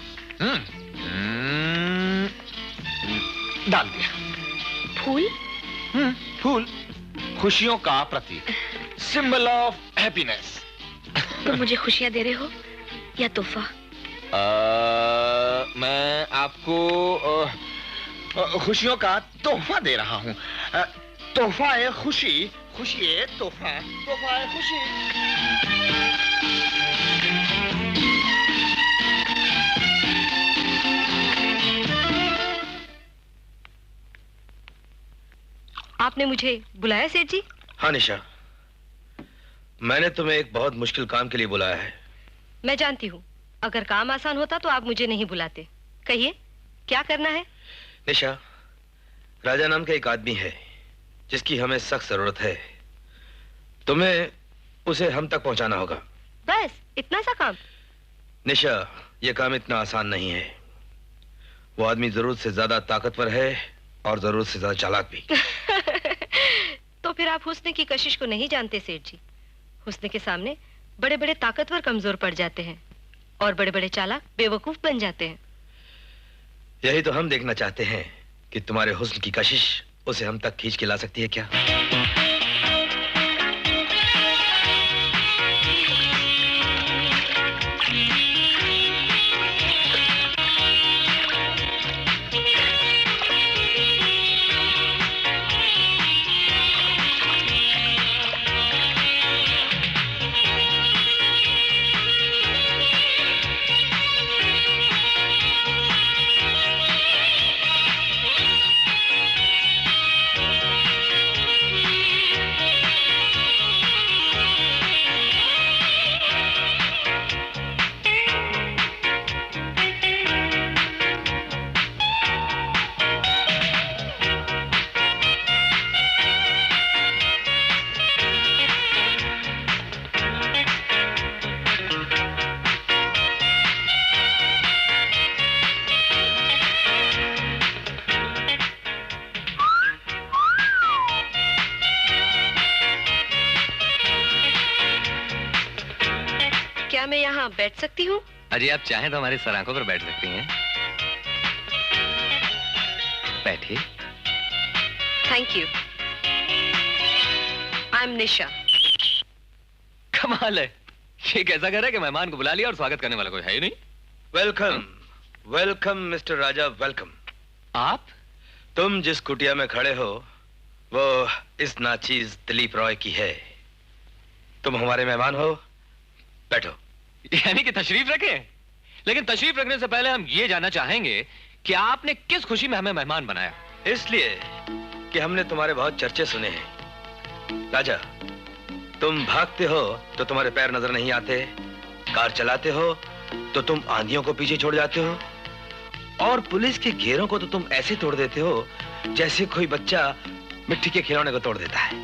S8: डाल दिया।
S6: फूल?
S8: फूल खुशियों का प्रतीक, सिंबल ऑफ हैप्पीनेस।
S6: तुम मुझे खुशियाँ दे रहे हो या तोहफा?
S8: मैं आपको खुशियों का तोहफा दे रहा हूँ। तोहफा है खुशी, खुशी है तोहफा, तोहफा है खुशी।
S13: आपने मुझे बुलाया सेठ जी?
S12: हाँ निशा, मैंने तुम्हें एक बहुत मुश्किल काम के लिए बुलाया है।
S13: मैं जानती हूँ, अगर काम आसान होता तो आप मुझे नहीं बुलाते। कहिए, क्या करना है?
S12: निशा, राजा नाम का एक आदमी है जिसकी हमें सख्त जरूरत है। तुम्हें उसे हम तक पहुंचाना होगा।
S13: बस इतना सा काम?
S12: निशा, यह काम इतना आसान नहीं है। वो आदमी जरूरत से ज्यादा ताकतवर है और जरूरत से ज्यादा चालाक भी।
S13: तो फिर आप हुस्न की कशिश को नहीं जानते सेठ जी। हुस्न के सामने बड़े बड़े ताकतवर कमजोर पड़ जाते हैं और बड़े बड़े चालाक बेवकूफ बन जाते हैं।
S12: यही तो हम देखना चाहते हैं कि तुम्हारे हुस्न की कशिश उसे हम तक खींच के ला सकती है क्या?
S13: बैठ सकती हूँ?
S9: अजी आप चाहें तो हमारी सराखों पर बैठ सकती हैं। बैठिए।
S13: Thank you. आई एम निशा।
S9: कमाल है, ये कैसा घर है कि मेहमान को बुला लिया और स्वागत करने वाला कोई है ही नहीं।
S12: वेलकम, वेलकम मिस्टर राजा, वेलकम।
S9: आप?
S12: तुम जिस कुटिया में खड़े हो वो इस नाचीज दिलीप रॉय की है। तुम हमारे मेहमान हो, बैठो।
S9: यानी कि तशरीफ रखें, लेकिन तशरीफ रखने से पहले हम ये जानना चाहेंगे कि आपने किस खुशी में हमें मेहमान बनाया।
S12: इसलिए कि हमने तुम्हारे बहुत चर्चे सुने हैं। राजा, तुम भागते हो तो तुम्हारे पैर नजर नहीं आते, कार चलाते हो तो तुम आंधियों को पीछे छोड़ जाते हो, और पुलिस के घेरों को तो तुम ऐसे तोड़ देते हो जैसे कोई बच्चा मिट्टी के खिलौने को तोड़ देता है।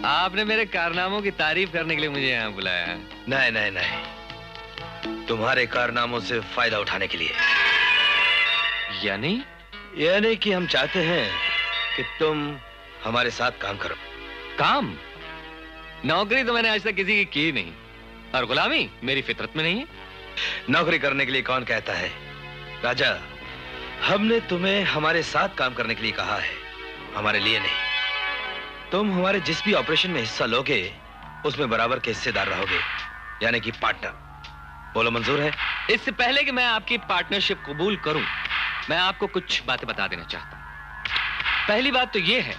S9: आपने मेरे कारनामों की तारीफ करने के लिए मुझे यहाँ बुलाया है?
S12: नहीं नहीं नहीं, तुम्हारे कारनामों से फायदा उठाने के लिए। यानी कि हम चाहते हैं कि तुम हमारे साथ काम करो।
S9: काम? नौकरी तो मैंने आज तक किसी की की नहीं, और गुलामी मेरी फितरत में नहीं है।
S12: नौकरी करने के लिए कौन कहता है? राजा, हमने तुम्हें हमारे साथ काम करने के लिए कहा है, हमारे लिए नहीं। तुम हमारे जिस भी ऑपरेशन में हिस्सा लोगे उसमें बराबर के हिस्सेदार रहोगे, यानी कि पार्टनर। बोलो मंजूर है?
S9: इससे पहले कि मैं आपकी पार्टनरशिप कबूल करूं, मैं आपको कुछ बातें बता देना चाहता हूं। पहली बात तो यह है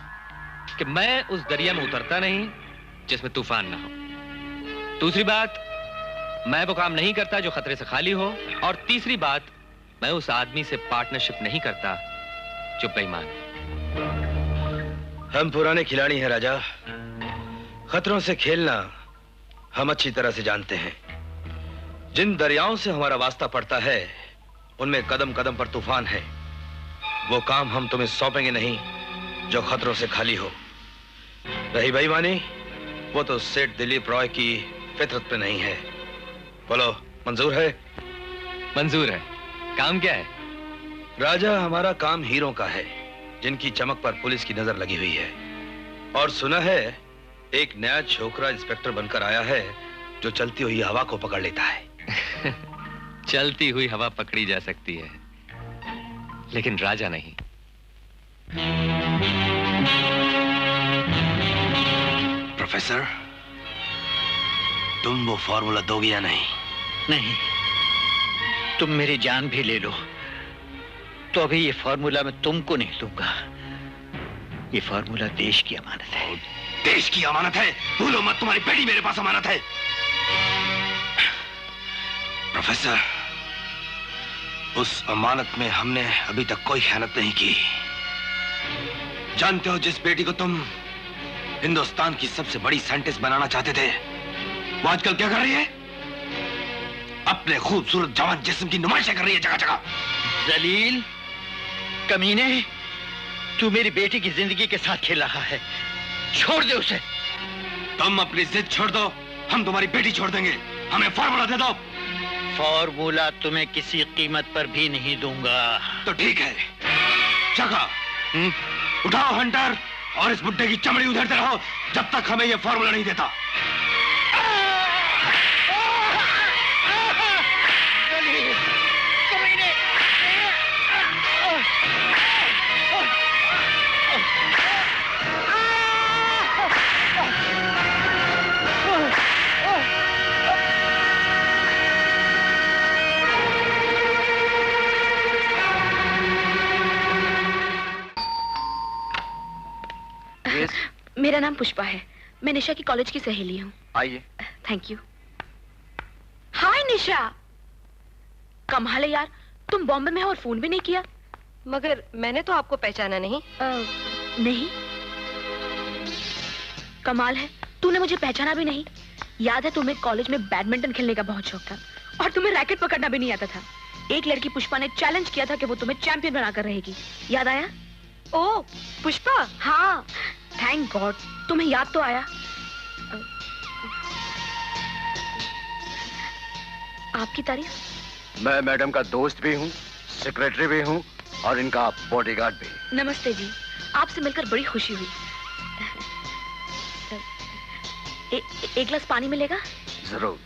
S9: कि मैं उस दरिया में उतरता नहीं जिसमें तूफान ना हो। दूसरी बात, मैं वो काम नहीं करता जो खतरे से खाली हो। और तीसरी बात, मैं उस आदमी से पार्टनरशिप नहीं करता जो बेईमान है।
S12: हम पुराने खिलाड़ी हैं राजा, खतरों से खेलना हम अच्छी तरह से जानते हैं। जिन दरियाओं से हमारा वास्ता पड़ता है उनमें कदम कदम पर तूफान है। वो काम हम तुम्हें सौंपेंगे नहीं जो खतरों से खाली हो। रही बेईमानी, वो तो सेठ दिलीप रॉय की फितरत पे नहीं है। बोलो मंजूर है?
S9: मंजूर है। काम क्या है?
S12: राजा, हमारा काम हीरों का है जिनकी चमक पर पुलिस की नजर लगी हुई है। और सुना है एक नया छोकरा इंस्पेक्टर बनकर आया है जो चलती हुई हवा को पकड़ लेता है।
S9: चलती हुई हवा पकड़ी जा सकती है, लेकिन राजा नहीं।
S12: प्रोफेसर, तुम वो फॉर्मूला दोगे या नहीं?
S10: नहीं, तुम मेरी जान भी ले लो तो अभी ये फॉर्मूला मैं तुमको नहीं दूंगा। ये फॉर्मूला देश की अमानत है।
S12: देश की अमानत है? भूलो मत, तुम्हारी बेटी मेरे पास अमानत है। प्रोफेसर, उस अमानत में हमने अभी तक कोई खयानत नहीं की। जानते हो, जिस बेटी को तुम हिंदुस्तान की सबसे बड़ी साइंटिस्ट बनाना चाहते थे, वो आजकल क्या कर रही है? अपने खूबसूरत जवान जिस्म की नुमाइशें कर रही है जगह जगह।
S10: जलील, कमीने, तू मेरी बेटी की जिंदगी के साथ खेल रहा है। छोड़ दे उसे।
S12: तुम अपनी जिद छोड़ दो, हम तुम्हारी बेटी छोड़ देंगे। हमें फॉर्मूला दे दो।
S10: फॉर्मूला तुम्हें किसी कीमत पर भी नहीं दूंगा।
S12: तो ठीक है, जगह उठाओ हंटर और इस बुड्ढे की चमड़ी उधेड़ते रहो जब तक हमें यह फॉर्मूला नहीं देता।
S6: मेरा नाम पुष्पा है। मैं निशा की कॉलेज की सहेली हूँ।
S8: आइए।
S6: Thank you. हाय निशा। कमाल है यार, तुम बॉम्बे में हो और फोन भी नहीं किया।
S13: मगर मैंने तो आपको पहचाना नहीं।
S6: नहीं, कमाल है, तूने मुझे पहचाना भी नहीं। याद है तुम्हें कॉलेज में बैडमिंटन खेलने का बहुत शौक था और तुम्हें रैकेट पकड़ना भी नहीं आता था। एक लड़की पुष्पा ने चैलेंज किया था कि वो तुम्हें चैंपियन बनाकर रहेगी। याद आया?
S13: ओ पुष्पा।
S6: हाँ, थैंक गॉड तुम्हें याद तो आया। आपकी तारीफ?
S1: मैं मैडम का दोस्त भी हूँ, सेक्रेटरी भी हूँ और इनका बॉडीगार्ड भी।
S6: नमस्ते जी, आपसे मिलकर बड़ी खुशी हुई। एक गिलास पानी मिलेगा?
S1: जरूर।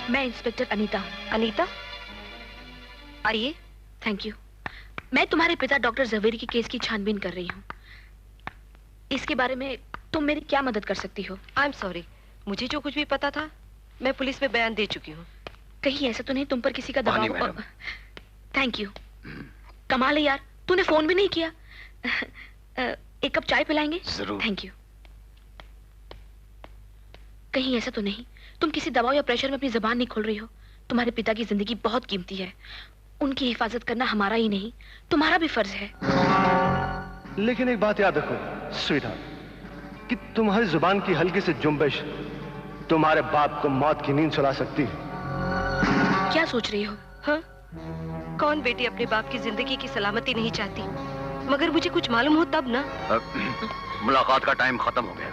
S6: मैं इंस्पेक्टर अनीता हूँ।
S13: अनीता, आइए।
S6: Thank you. मैं तुम्हारे पिता डॉक्टर जवेरी के केस की छानबीन कर रही हूँ। इसके बारे में तुम मेरी क्या मदद कर सकती हो?
S13: आई एम सॉरी, मुझे जो कुछ भी पता था मैं पुलिस में बयान दे चुकी हूँ।
S6: कहीं ऐसा तो नहीं तुम पर किसी का दबाव? Thank you. कमाल है यार, तूने फोन भी नहीं किया। एक कप चाय पिलाएंगे?
S1: जरूर।
S6: Thank you. कहीं ऐसा तो नहीं तुम किसी दबाव या प्रेशर में अपनी जबान नहीं खोल रही हो? तुम्हारे पिता की जिंदगी बहुत कीमती है, उनकी हिफाजत करना हमारा ही नहीं तुम्हारा भी फर्ज है।
S2: लेकिन एक बात याद रखो स्वीटहार्ट, कि तुम्हारी जुबान की हल्की सी जुम्बिश तुम्हारे बाप को मौत की नींद सुला सकती है।
S6: क्या सोच रही हो?
S13: हाँ? कौन बेटी अपने बाप की जिंदगी की सलामती नहीं चाहती? मगर मुझे कुछ मालूम हो तब ना।
S1: मुलाकात का टाइम खत्म हो गया।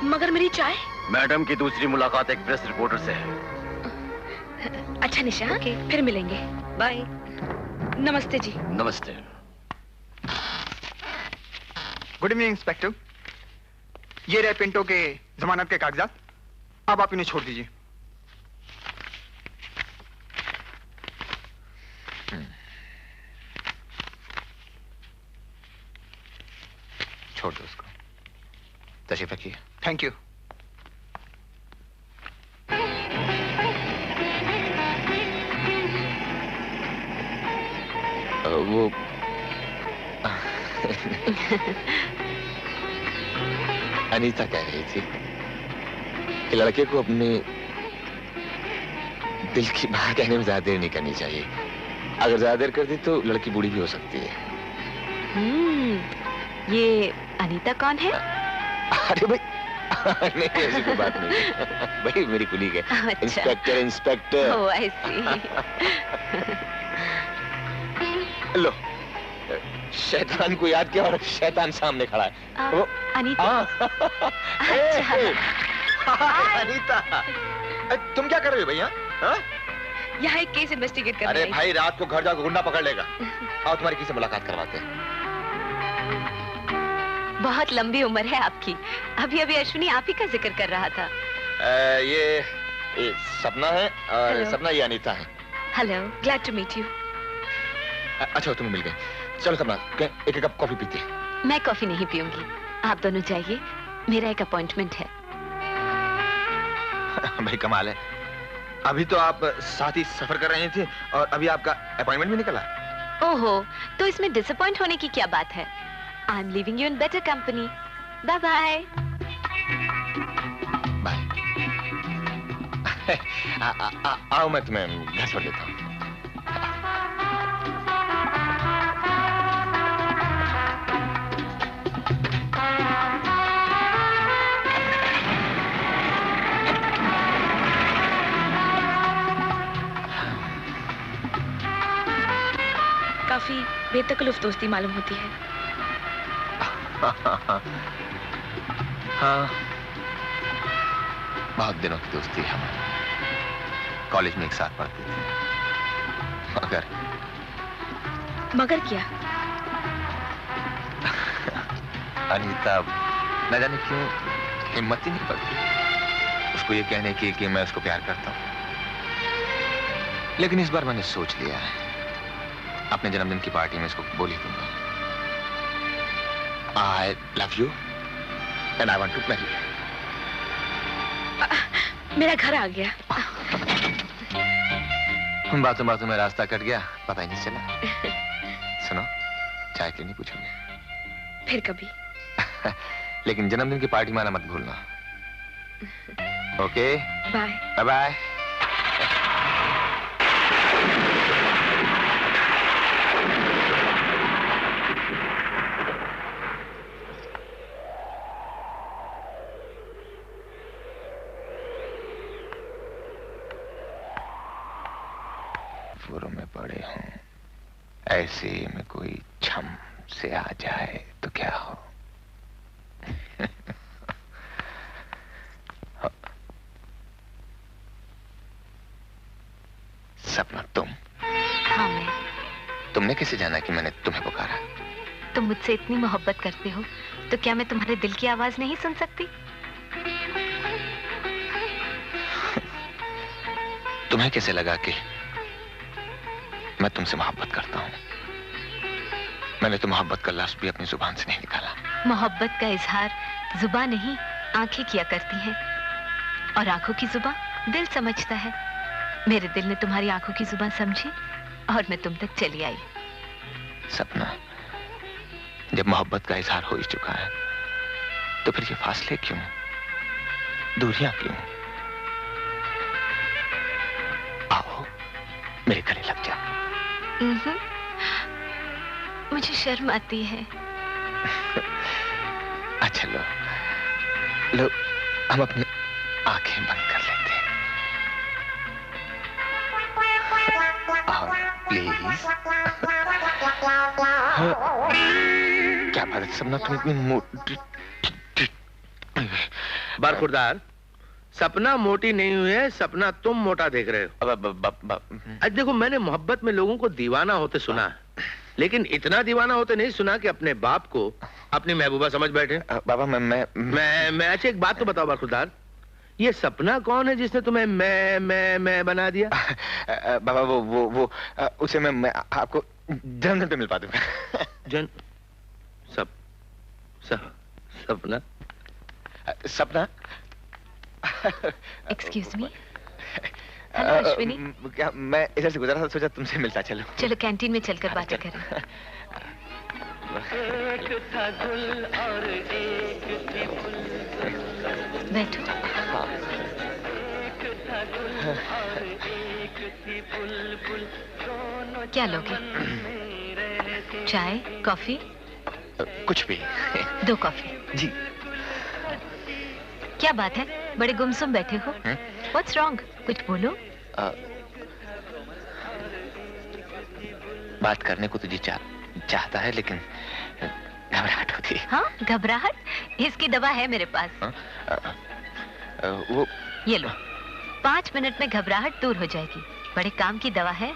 S6: मगर मेरी चाय?
S1: मैडम की दूसरी मुलाकात एक प्रेस रिपोर्टर से है।
S6: अच्छा निशा, फिर मिलेंगे।
S13: बाय।
S6: नमस्ते जी।
S1: नमस्ते।
S11: Good evening inspector. ये रहे पिंटो के जमानत के कागजात, अब आप इन्हें छोड़ दीजिए।
S8: छोड़ दो उसको। तशरीफ रखिए।
S15: Thank you.
S8: वो अनीता कह रही थी कि लड़के को अपने दिल की बात कहने में ज्यादा देर नहीं करनी चाहिए। अगर ज्यादा देर कर दी तो लड़की बूढ़ी भी हो सकती है।
S14: ये अनीता कौन है?
S8: अरे भाई नहीं, ऐसी कोई बात नहीं भाई, मेरी कुलीग है।
S14: अच्छा।
S8: इंस्पेक्टर।
S14: ओह, आई सी।
S8: लो, शैतान को याद किया और शैतान सामने खड़ा है। वो
S14: अनीता।
S8: अनीता, तुम क्या कर रहे हो भैया?
S6: यहाँ एक केस इन्वेस्टिगेट कर
S8: अरे भाई, रात को घर जाकर गुंडा पकड़ लेगा। आओ तुम्हारी किसी से मुलाकात करवाते हैं।
S14: बहुत लंबी उम्र है आपकी। अभी अभी अश्विनी आप ही का जिक्र कर रहा था।
S8: ये सपना है और
S6: Hello.
S8: सपना ये अनीता है।
S6: Hello, glad to meet you.
S8: अच्छा, तुम्हें मिल गए। चलो सपना, एक कप कॉफी पीते हैं।
S14: मैं कॉफी नहीं पीऊंगी, आप दोनों जाइए, मेरा एक अपॉइंटमेंट है।
S8: भाई कमाल है, अभी तो आप साथ ही सफर कर रहे थे और अभी आपका अपॉइंटमेंट भी निकला।
S14: ओहो, तो इसमें डिसअपॉइंट होने की क्या बात है? I am leaving you in better company. Bye bye.
S8: आओ मैं तुम्हें घर छोड़ देता हूँ।
S6: काफी बेतकल्लुफ दोस्ती मालूम होती है।
S8: हाँ, बहुत दिनों की दोस्ती है हमारी। कॉलेज में एक साथ पढ़ते थे।
S6: मगर क्या?
S8: अनीता न जाने क्यों हिम्मत ही नहीं पड़ती उसको ये कहने की कि मैं उसको प्यार करता हूँ। लेकिन इस बार मैंने सोच लिया है, अपने जन्मदिन की पार्टी में इसको बोल ही दूंगा। I love you and I want to marry you.
S6: मेरा घर आ गया।
S8: बातों बातों में रास्ता कट गया, पता ही नहीं चला। सुनो, चाय क्यों नहीं पूछोगे?
S6: फिर कभी।
S8: लेकिन जन्मदिन की पार्टी में आना मत भूलना। ओके?
S6: बाय।
S8: Bye bye. में पड़े हों, ऐसे में कोई छम से आ जाए तो क्या हो। सपना तुम?
S14: हाँ मैं।
S8: तुमने कैसे जाना कि मैंने तुम्हें पुकारा?
S14: तुम मुझसे इतनी मोहब्बत करते हो तो क्या मैं तुम्हारे दिल की आवाज नहीं सुन सकती?
S8: तुम्हें कैसे लगा कि मैं तुमसे मोहब्बत करता हूँ? मैंने तो मोहब्बत का लफ्ज़ भी अपनी जुबान से नहीं निकाला।
S14: मोहब्बत का इजहार जुबान नहीं, आंखें किया करती हैं, और आंखों की जुबान दिल समझता है। मेरे दिल ने तुम्हारी आंखों की जुबान समझी और मैं तुम तक चली आई।
S8: सपना, जब मोहब्बत का इजहार हो ही चुका है तो फिर ये फासले क्यों, दूरियां क्यों? आओ मेरे गले लग जा।
S14: मुझे शर्म आती है।
S8: अच्छा लो लो, हम अपनी आंखें बंद कर लेते हैं। और प्लीज। क्या बात है सपना, तुम इतनी मोटी?
S5: बरखुरदार, सपना मोटी नहीं हुई है, सपना तुम मोटा देख रहे हो। आज देखो, मैंने मोहब्बत में लोगों को दीवाना होते सुना, लेकिन इतना दीवाना होते नहीं सुना कि अपने बाप को अपनी महबूबा समझ बैठे।
S8: बाबा मैं
S5: अच्छा एक बात तो बताओ बरखुरदार, ये सपना कौन है जिसने तुम्हें मैं बना दिया?
S8: बाबा वो उसे मैं आपको जन्मदिन पे मिल पा दूंगा।
S5: सपना
S8: सपना।
S6: Excuse me. हेलो अश्विनी।
S8: क्या मैं इधर से गुजरा था, सोचा तुमसे मिलता चलो।
S6: चलो कैंटीन में चलकर बातें करें। बैठो। क्या लोगे? चाय, कॉफी?
S8: कुछ भी।
S6: 2 कॉफी।
S8: जी।
S6: क्या बात है, बड़े गुमसुम बैठे हो? What's wrong? कुछ बोलो।
S8: बात करने को तुझे चाहता है, लेकिन घबराहट होती है।
S6: हाँ, घबराहट? इसकी दवा है मेरे पास।
S8: वो
S6: ये लो, 5 मिनट में घबराहट दूर हो जाएगी। बड़े काम की दवा है।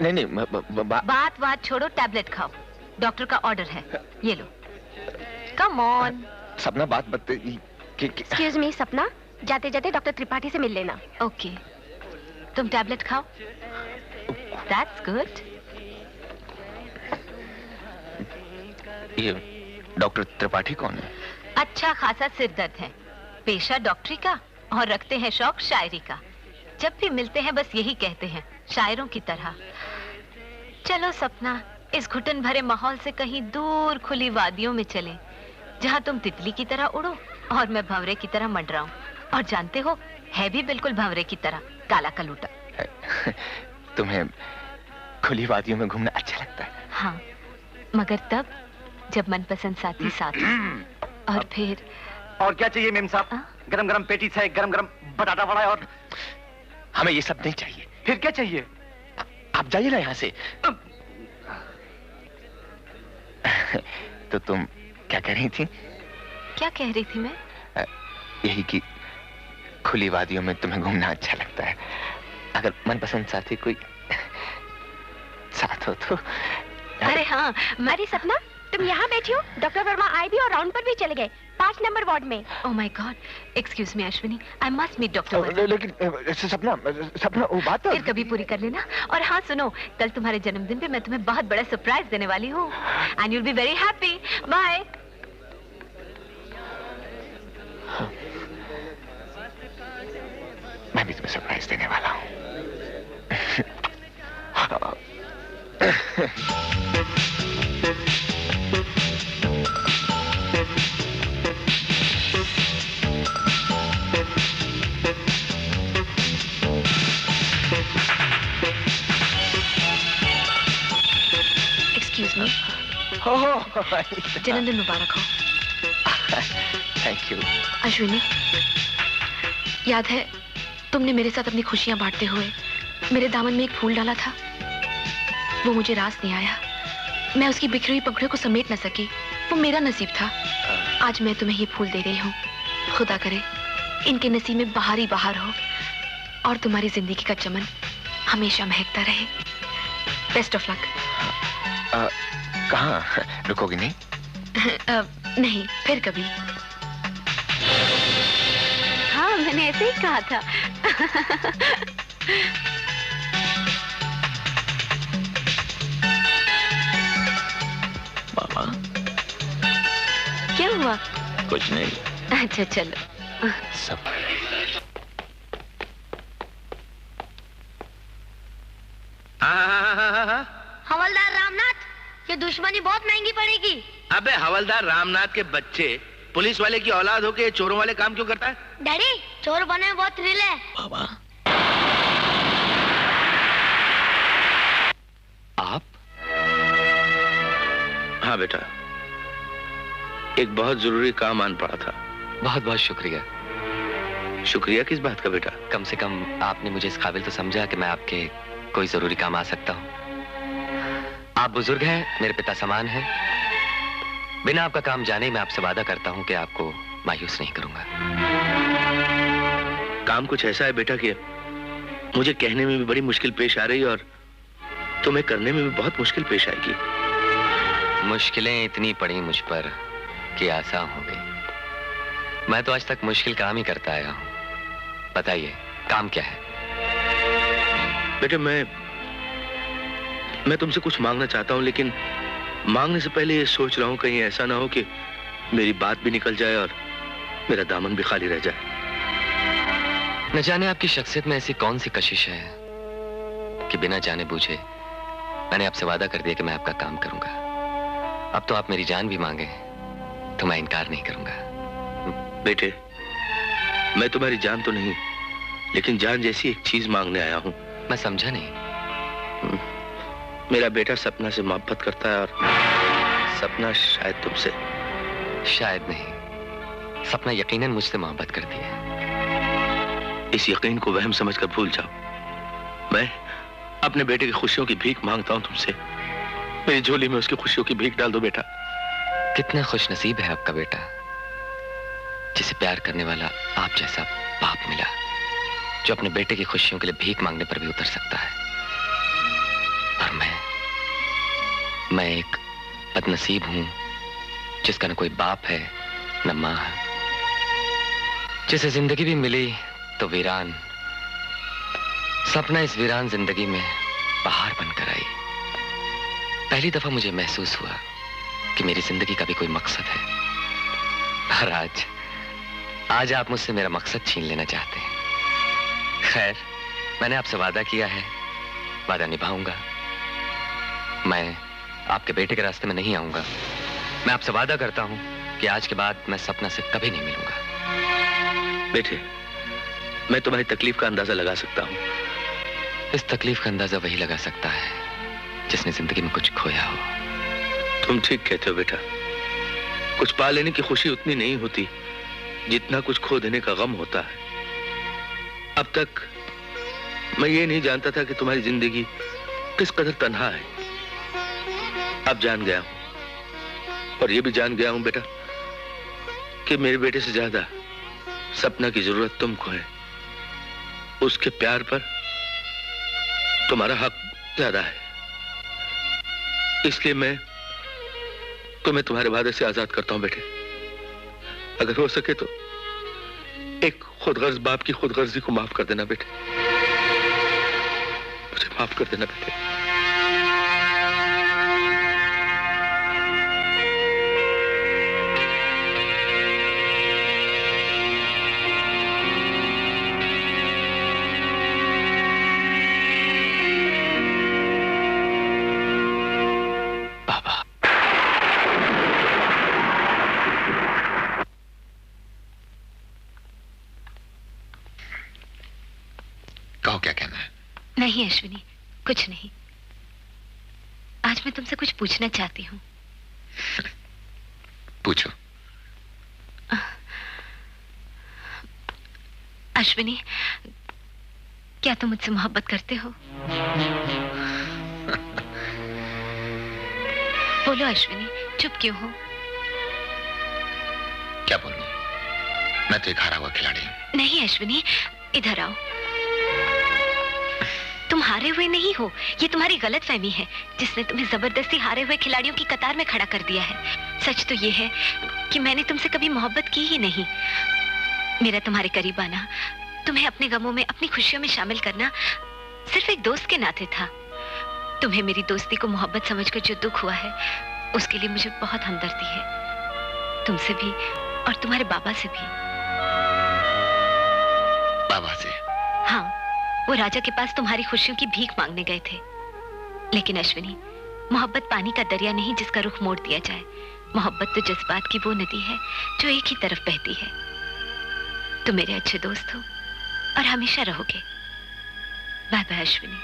S8: नहीं
S6: बात छोड़ो, टैबलेट खाओ। डॉक्टर का ऑर्डर है, ये लो। Come on.
S8: सपना बात
S7: एक्सक्यूज मी सपना, जाते जाते डॉक्टर त्रिपाठी से मिल लेना।
S6: ओके, तुम टैबलेट खाओ। That's good.
S8: ये डॉक्टर त्रिपाठी कौन है?
S6: अच्छा खासा सिरदर्द है, पेशा डॉक्टरी का और रखते हैं शौक शायरी का। जब भी मिलते हैं बस यही कहते हैं, शायरों की तरह। चलो सपना, इस घुटन भरे माहौल से कहीं दूर खुली वादियों में चलें, जहां तुम तितली की तरह उड़ो और मैं भंवरे की तरह मंडराऊं। और जानते हो, है भी बिल्कुल भंवरे की तरह, काला कलूटा।
S8: तुम्हें खुली वादियों में घूमना अच्छा लगता है?
S6: हाँ, मगर तब जब मनपसंद साथी साथ हो। और फिर
S15: और क्या चाहिए मेम साहब? गरम गरम पेटीज है, गरम गरम बटाटा वड़ा है। और
S8: हमें ये सब नहीं चाहिए।
S15: फिर क्या चाहिए?
S8: आप जाइए ना यहाँ से। तो तुम क्या कह रही थी?
S6: क्या कह रही थी मैं?
S8: यही कि खुली वादियों में तुम्हें घूमना अच्छा लगता है। अगर मनपसंद साथी कोई साथ हो तो।
S7: अरे हाँ, अरे सपना, तुम यहाँ बैठी हो, डॉक्टर वर्मा आए भी और राउंड पर भी चले गए, 5 नंबर वार्ड में।
S6: Oh my god, excuse me Ashwini, I must meet doctor Verma.
S8: लेकिन सपना वो बात
S6: फिर कभी पूरी कर लेना। और हाँ सुनो, कल तुम्हारे जन्मदिन पे मैं तुम्हें बहुत बड़ा सरप्राइज देने वाली हूँ, and you'll be very happy. Bye.
S8: मैं भी तुम्हें सरप्राइज देने वाला हूँ।
S6: Excuse me. जन्मदिन मुबारक हो।
S8: Thank you.
S6: अश्विनी, याद है तुमने मेरे साथ अपनी खुशियां बांटते हुए मेरे दामन में एक फूल डाला था? वो मुझे रास नहीं आया, मैं उसकी बिखरी हुई पंखुड़ियों को समेट न सकी। वो मेरा नसीब था। आज मैं तुम्हें ये फूल दे रही हूँ। खुदा करे इनके नसीब में बाहर ही बाहर हो और तुम्हारी जिंदगी का चमन हमेशा महकता रहे। Best of luck.
S8: कहाँ रुकोगी? नहीं
S6: नहीं, फिर कभी। हाँ, मैंने ऐसे ही कहा था।
S8: मामा,
S6: क्या हुआ?
S8: कुछ नहीं।
S6: अच्छा चलो।
S8: सब
S7: हवलदार रामनाथ, ये दुश्मनी बहुत महंगी पड़ेगी।
S5: अबे हवलदार रामनाथ के बच्चे पुलिस वाले की औलाद होके चोरों वाले काम क्यों करता है?
S7: डैडी, चोर बनने में बहुत थ्रिल है।
S8: बाबा, आप?
S5: हाँ बेटा, एक बहुत जरूरी काम आन पड़ा था।
S9: बहुत बहुत शुक्रिया।
S5: शुक्रिया किस बात का बेटा?
S9: कम से कम आपने मुझे इस काबिल तो समझा कि मैं आपके कोई जरूरी काम आ सकता हूँ। आप बुजुर्ग हैं, मेरे पिता समान हैं। बिना आपका काम जाने मैं आपसे वादा करता हूँ कि आपको मायूस नहीं करूंगा।
S5: काम कुछ ऐसा है बेटा कि मुझे कहने में भी बड़ी मुश्किल पेश आ रही और तुम्हें करने में भी बहुत मुश्किल पेश आएगी।
S9: मुश्किलें इतनी पड़ी मुझ पर कि आसान हो गई। मैं तो आज तक मुश्किल काम ही करता आया हूँ, बताइए, काम क्या है?
S12: बेटे, मैं तुमसे कुछ मांगना चाहता हूं, लेकिन मांगने से पहले ये सोच रहा हूं कहीं ऐसा ना हो कि मेरी बात भी निकल जाए और मेरा दामन भी खाली रह जाए।
S9: न जाने आपकी शख्सियत में ऐसी कौन सी कशिश है कि बिना जाने बूझे मैंने आपसे वादा कर दिया कि मैं आपका काम करूंगा। अब तो आप मेरी जान भी मांगे तो मैं इनकार नहीं करूंगा।
S12: बेटे, मैं तुम्हारी जान तो नहीं, लेकिन जान जैसी एक चीज मांगने आया हूं।
S9: मैं समझा नहीं।
S12: मेरा बेटा सपना से मोहब्बत करता है और सपना शायद तुमसे।
S9: शायद नहीं, सपना यकीनन मुझसे मोहब्बत करती है।
S12: इस यकीन को वहम समझकर भूल जाओ। मैं अपने बेटे की खुशियों की भीख मांगता हूं तुमसे। मेरी झोली में उसकी खुशियों की भीख डाल दो बेटा।
S9: कितना खुशनसीब है आपका बेटा, जिसे प्यार करने वाला आप जैसा बाप मिला, जो अपने बेटे की खुशियों के लिए भीख मांगने पर भी उतर सकता है। और मैं एक बदनसीब हूं जिसका न कोई बाप है न मां है, जिसे जिंदगी भी मिली तो वीरान। सपना इस वीरान जिंदगी में बहार बनकर आई। पहली दफा मुझे महसूस हुआ कि मेरी जिंदगी का भी कोई मकसद है। और आज आप मुझसे मेरा मकसद छीन लेना चाहते हैं। खैर, मैंने आपसे वादा किया है, वादा निभाऊंगा। मैं आपके बेटे के रास्ते में नहीं आऊंगा। मैं आपसे वादा करता हूं कि आज के बाद मैं सपना से कभी नहीं मिलूंगा।
S12: बेटे, मैं तुम्हारी तकलीफ का अंदाजा लगा सकता हूं।
S9: इस तकलीफ का अंदाजा वही लगा सकता है जिसने जिंदगी में कुछ खोया हो।
S12: तुम ठीक कहते हो बेटा। कुछ पा लेने की खुशी उतनी नहीं होती जितना कुछ खो देने का गम होता है। अब तक मैं ये नहीं जानता था कि तुम्हारी जिंदगी किस कदर तन्हा है। अब जान गया हूं, और ये भी जान गया हूं बेटा कि मेरे बेटे से ज्यादा सपना की जरूरत तुमको है। उसके प्यार पर तुम्हारा हक ज्यादा है। इसलिए मैं तुम्हें तुम्हारे वादे से आजाद करता हूं बेटे। अगर हो सके तो एक खुदगर्ज बाप की खुदगर्जी को माफ कर देना बेटे। मुझे माफ कर देना बेटे।
S14: नहीं अश्विनी, कुछ नहीं। आज मैं तुमसे कुछ पूछना चाहती हूँ।
S8: पूछो।
S14: अश्विनी, क्या तुम मुझसे मोहब्बत करते हो? बोलो अश्विनी, चुप क्यों हो?
S8: क्या बोलूं? मैं तो एक हारा हुआ खिलाड़ी हूं।
S14: नहीं अश्विनी, इधर आओ। तुम हारे हुए नहीं हो, ये तुम्हारी गलतफहमी है जिसने तुम्हें जबरदस्ती हारे हुए खिलाड़ियों की कतार में खड़ा कर दिया है। सच तो ये है कि मैंने तुमसे कभी मोहब्बत की ही नहीं। मेरा तुम्हारे करीब आना, तुम्हें अपने गमों में, अपनी खुशियों में शामिल करना सिर्फ एक दोस्त के नाते था। तुम्हें मेरी दोस्ती को मोहब्बत समझकर जो दुख हुआ है, उसके लिए मुझे बहुत हमदर्दी है, तुमसे भी और तुम्हारे बाबा से भी।
S8: बाबा से?
S14: हाँ, वो राजा के पास तुम्हारी खुशियों की भीख मांगने गए थे। लेकिन अश्विनी, मोहब्बत पानी का दरिया नहीं जिसका रुख मोड़ दिया जाए। मोहब्बत तो जज्बात की वो नदी है जो एक ही तरफ बहती है। तुम मेरे अच्छे दोस्त हो और हमेशा रहोगे। Bye bye Ashwini.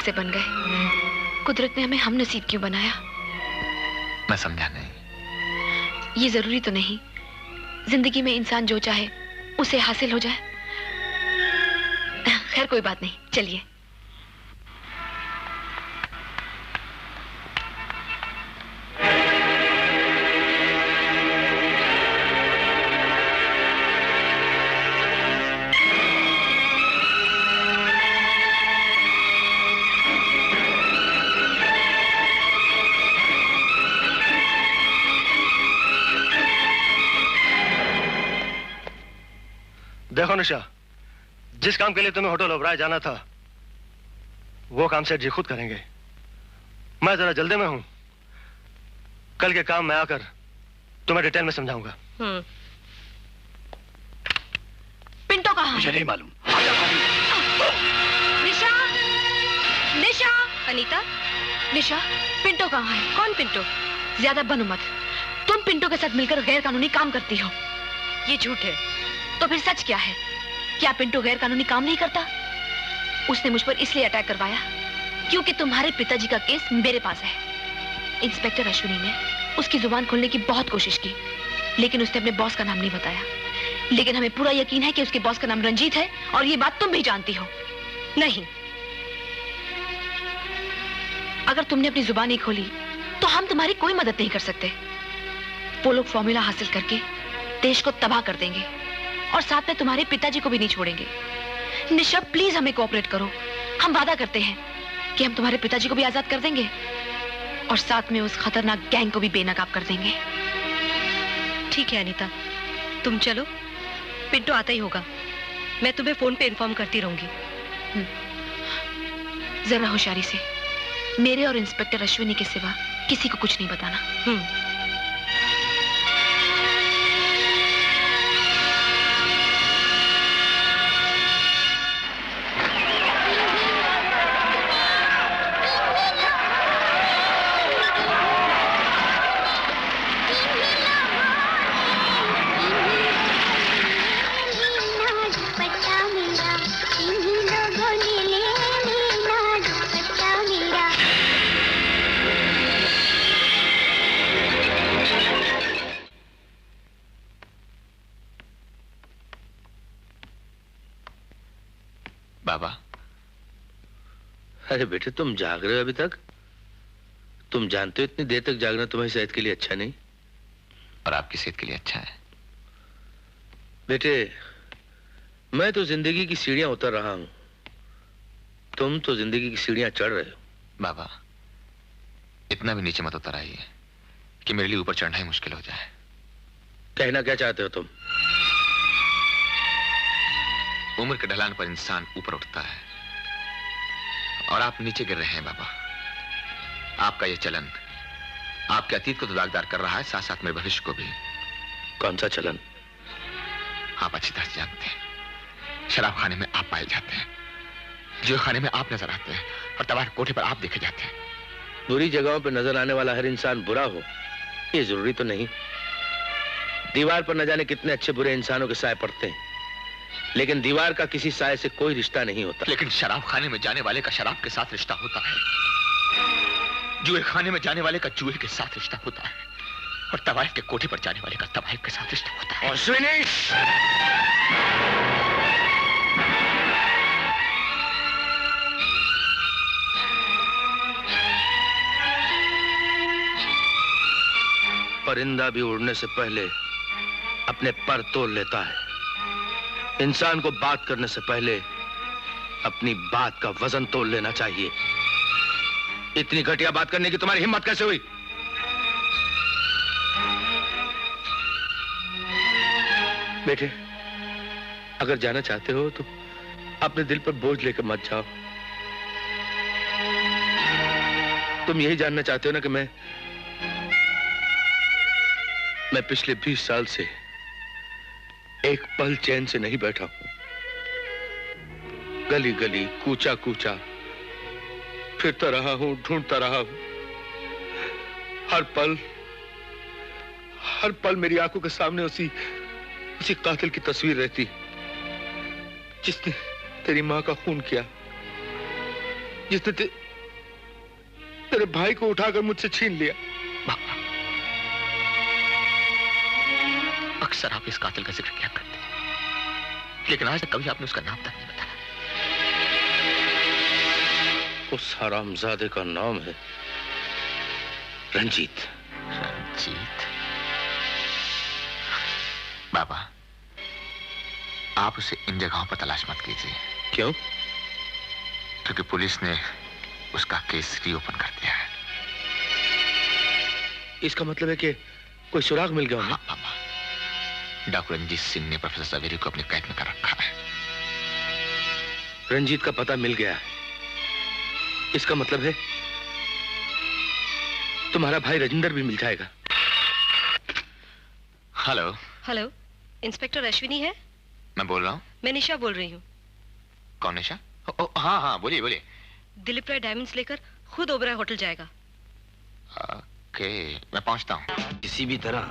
S6: से बन गए, कुदरत ने हमें हम नसीब क्यों बनाया?
S8: मैं समझा नहीं।
S6: ये जरूरी तो नहीं जिंदगी में इंसान जो चाहे उसे हासिल हो जाए। खैर कोई बात नहीं, चलिए।
S2: देखो निशा, जिस काम के लिए तुम्हें होटल ओबराय जाना था वो काम सेठ जी खुद करेंगे। मैं जरा जल्दी में हूं। कल के काम में आकर तुम्हें डिटेल में समझाऊंगा।
S6: पिंटो कहाँ?
S3: मुझे नहीं मालूम।
S6: निशा, निशा,
S13: अनीता,
S6: निशा, पिंटो कहाँ है?
S13: कौन पिंटो?
S6: ज्यादा बनो मत। तुम पिंटो के साथ मिलकर गैर कानूनी काम करती हो।
S13: ये झूठ है।
S6: तो फिर सच क्या है? क्या पिंटो गैर कानूनी काम नहीं करता? उसने मुझ पर इसलिए अटैक करवाया क्योंकि तुम्हारे पिताजी का केस मेरे पास है। इंस्पेक्टर अश्विनी ने उसकी जुबान खोलने की बहुत कोशिश की, लेकिन उसने अपने बॉस का नाम नहीं बताया। लेकिन हमें पूरा यकीन है कि उसके बॉस का नाम रंजीत है, और ये बात तुम भी जानती हो।
S13: नहीं,
S6: अगर तुमने अपनी जुबान नहीं खोली तो हम तुम्हारी कोई मदद नहीं कर सकते। वो लोग फॉर्मूला हासिल करके देश को तबाह कर देंगे और साथ में तुम्हारे पिताजी को भी नहीं छोड़ेंगे। निशा, प्लीज हमें कोऑपरेट करो। हम वादा करते हैं कि हम तुम्हारे पिताजी को भी आजाद कर देंगे और साथ में उस खतरनाक गैंग को भी बेनकाब कर देंगे।
S13: ठीक है अनीता, तुम चलो, पिंटो आता ही होगा। मैं तुम्हें फोन पे इन्फॉर्म करती रहूंगी।
S6: जरा होशियारी से, मेरे और इंस्पेक्टर अश्विनी के सिवा किसी को कुछ नहीं बताना।
S8: बाबा।
S5: अरे बेटे, तुम जाग रहे हो अभी तक? तुम जानते हो इतनी देर तक जागना तुम्हारी सेहत के लिए अच्छा नहीं।
S8: और आपकी सेहत के लिए अच्छा है।
S5: बेटे, मैं तो जिंदगी की सीढ़ियां उतर रहा हूं, तुम तो जिंदगी की सीढ़ियां चढ़ रहे हो।
S8: बाबा, इतना भी नीचे मत उतर आइए कि मेरे लिए ऊपर चढ़ना ही मुश्किल हो जाए।
S5: कहना क्या चाहते हो तुम?
S8: उम्र के ढलान पर इंसान ऊपर उठता है और आप नीचे गिर रहे हैं बाबा। आपका यह चलन आपके अतीत को तो दागदार कर रहा है, साथ साथ मेरे भविष्य को भी।
S5: कौन सा चलन?
S8: आप अच्छी तरह से जानते हैं। शराब खाने में आप पाए जाते हैं, जुए खाने में आप नजर आते हैं और तबाह कोठे पर आप देखे जाते हैं।
S5: बुरी जगहों पर नजर आने वाला हर इंसान बुरा हो ये जरूरी तो नहीं। दीवार पर न जाने कितने अच्छे बुरे इंसानों के साए पड़ते हैं, लेकिन दीवार का किसी साए से कोई रिश्ता नहीं होता।
S8: लेकिन शराब खाने में जाने वाले का शराब के साथ रिश्ता होता है, जुए खाने में जाने वाले का जुए के साथ रिश्ता होता है, और तवाइफ के कोठे पर जाने वाले का तवाइफ के साथ रिश्ता होता है।
S5: अश्विनी! परिंदा भी उड़ने से पहले अपने पर तोल लेता है। इंसान को बात करने से पहले अपनी बात का वजन तोल लेना चाहिए। इतनी घटिया बात करने की तुम्हारी हिम्मत कैसे हुई? बेटे, अगर जाना चाहते हो तो अपने दिल पर बोझ लेकर मत जाओ। तुम यही जानना चाहते हो ना कि मैं पिछले 20 साल से एक पल चैन से नहीं बैठा हूं। गली गली, कूचा कूचा फिरता रहा हूं, ढूंढता रहा हूं। हर पल मेरी आंखों के सामने उसी कातिल की तस्वीर रहती, जिसने तेरी मां का खून किया, जिसने तेरे भाई को उठाकर मुझसे छीन लिया।
S8: अक्सर आप इस कातिल का जिक्र किया करते हैं, लेकिन आज तक कभी आपने उसका नाम तक नहीं बताया।
S5: उस हरामजादे का नाम है रंजीत।
S8: रंजीत? बाबा, आप उसे इन जगहों पर तलाश मत कीजिए।
S5: क्यों?
S8: क्योंकि पुलिस ने उसका केस रीओपन कर दिया है।
S5: इसका मतलब है कि कोई सुराग मिल गया?
S8: हाँ बाबा, डॉक्टर रंजीत सिंह ने प्रोफेसर सवेरी को अपने कैद में कर रखा है।
S5: रंजीत का पता मिल गया है। इसका मतलब है तुम्हारा भाई राजेंद्र भी मिल जाएगा।
S8: हेलो।
S13: हेलो, इंस्पेक्टर अश्विनी है?
S8: मैं बोल रहा हूँ।
S13: मैं निशा बोल रही हूँ।
S8: कौन निशा? हाँ हाँ, बोलिए बोलिए।
S13: दिलीप राय डायमंड्स लेकर खुद ओबराय होटल जाएगा।
S8: ओके, मैं पहुंचता हूँ।
S12: किसी भी तरह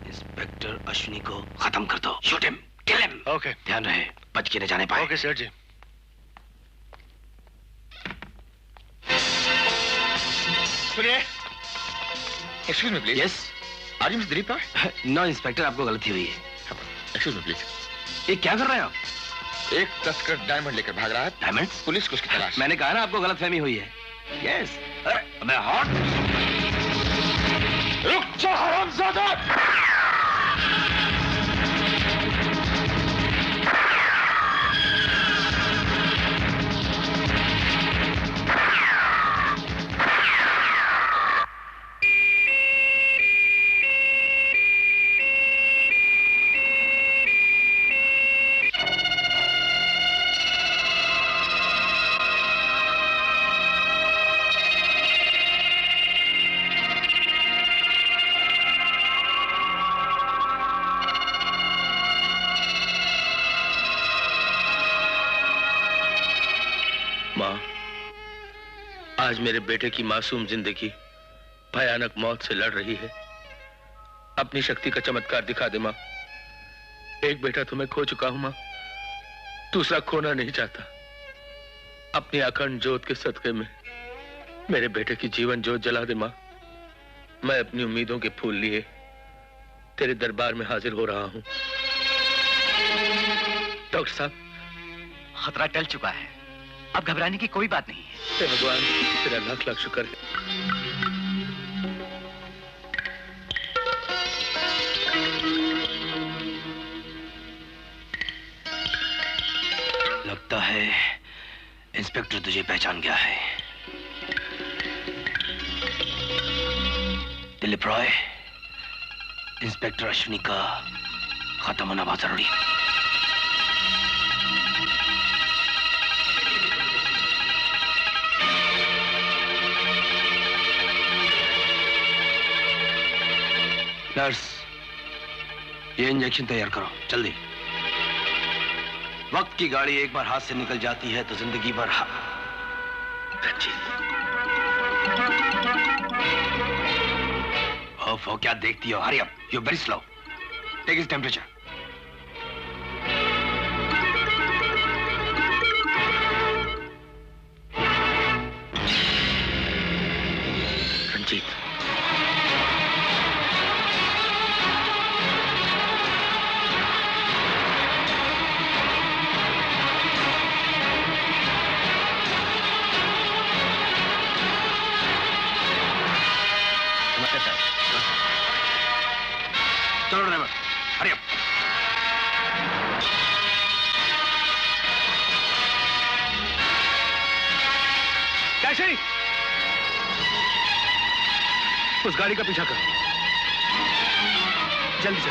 S12: इंस्पेक्टर अश्विनी को खत्म कर दो। Shoot him, kill him.
S2: Okay.
S12: ध्यान रहे बच के न जाने पाए।
S2: Okay sir ji. सुनिए।
S8: Excuse me please.
S12: Yes.
S8: Are you mister Dilip Roy?
S12: No inspector, आपको गलती हुई है।
S8: Excuse me please.
S12: ये क्या कर रहे हो?
S8: एक तस्कर डायमंड लेकर भाग रहा है।
S12: डायमंड?
S8: पुलिस को उसकी तलाश।
S12: मैंने कहा ना आपको गलतफहमी हुई है। यस। अरे मैं हॉट।
S8: रुक जा हरामजादा!
S5: आज मेरे बेटे की मासूम जिंदगी भयानक मौत से लड़ रही है। अपनी शक्ति का चमत्कार दिखा दे माँ। एक बेटा तो मैं खो चुका हूं माँ, दूसरा खोना नहीं चाहता। अपनी अखंड ज्योत के सदके में मेरे बेटे की जीवन ज्योत जला दे माँ। मैं अपनी उम्मीदों के फूल लिए तेरे दरबार में हाजिर हो रहा हूं। डॉक्टर साहब,
S15: खतरा टल चुका है, अब घबराने की कोई बात नहीं है।
S5: हे भगवान, तेरा लाख लाख शुक्र है।
S12: लगता है इंस्पेक्टर तुझे पहचान गया है। दिलीप रॉय, इंस्पेक्टर अश्विनी का खत्म होना बहुत जरूरी है। नर्स, ये इंजेक्शन तैयार करो जल्दी। वक्त की गाड़ी एक बार हाथ से निकल जाती है तो जिंदगी भर हो क्या देखती हो? Hurry up, you very slow. Take his temperature.
S5: Ranjit,
S12: चलो ड्राइवर, हरी अप।
S5: कैसे? उस गाड़ी का पीछा कर, जल्दी से।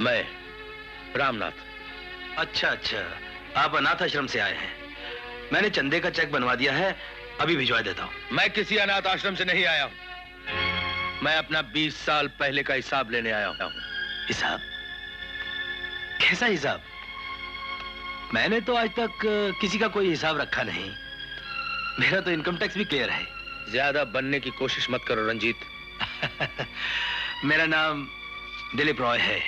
S5: मैं रामनाथ।
S12: अच्छा अच्छा, आप अनाथ आश्रम से आए हैं। मैंने चंदे का चेक बनवा दिया है, अभी भिजवा देता हूं।
S5: मैं किसी अनाथ आश्रम से नहीं आया हूं। मैं अपना 20 साल पहले का हिसाब लेने आया हूं।
S12: हिसाब? कैसा हिसाब? मैंने तो आज तक किसी का कोई हिसाब रखा नहीं। मेरा तो इनकम टैक्स भी क्लियर है।
S5: ज्यादा बनने की कोशिश मत करो रंजीत।
S12: मेरा नाम दिलीप रॉय है।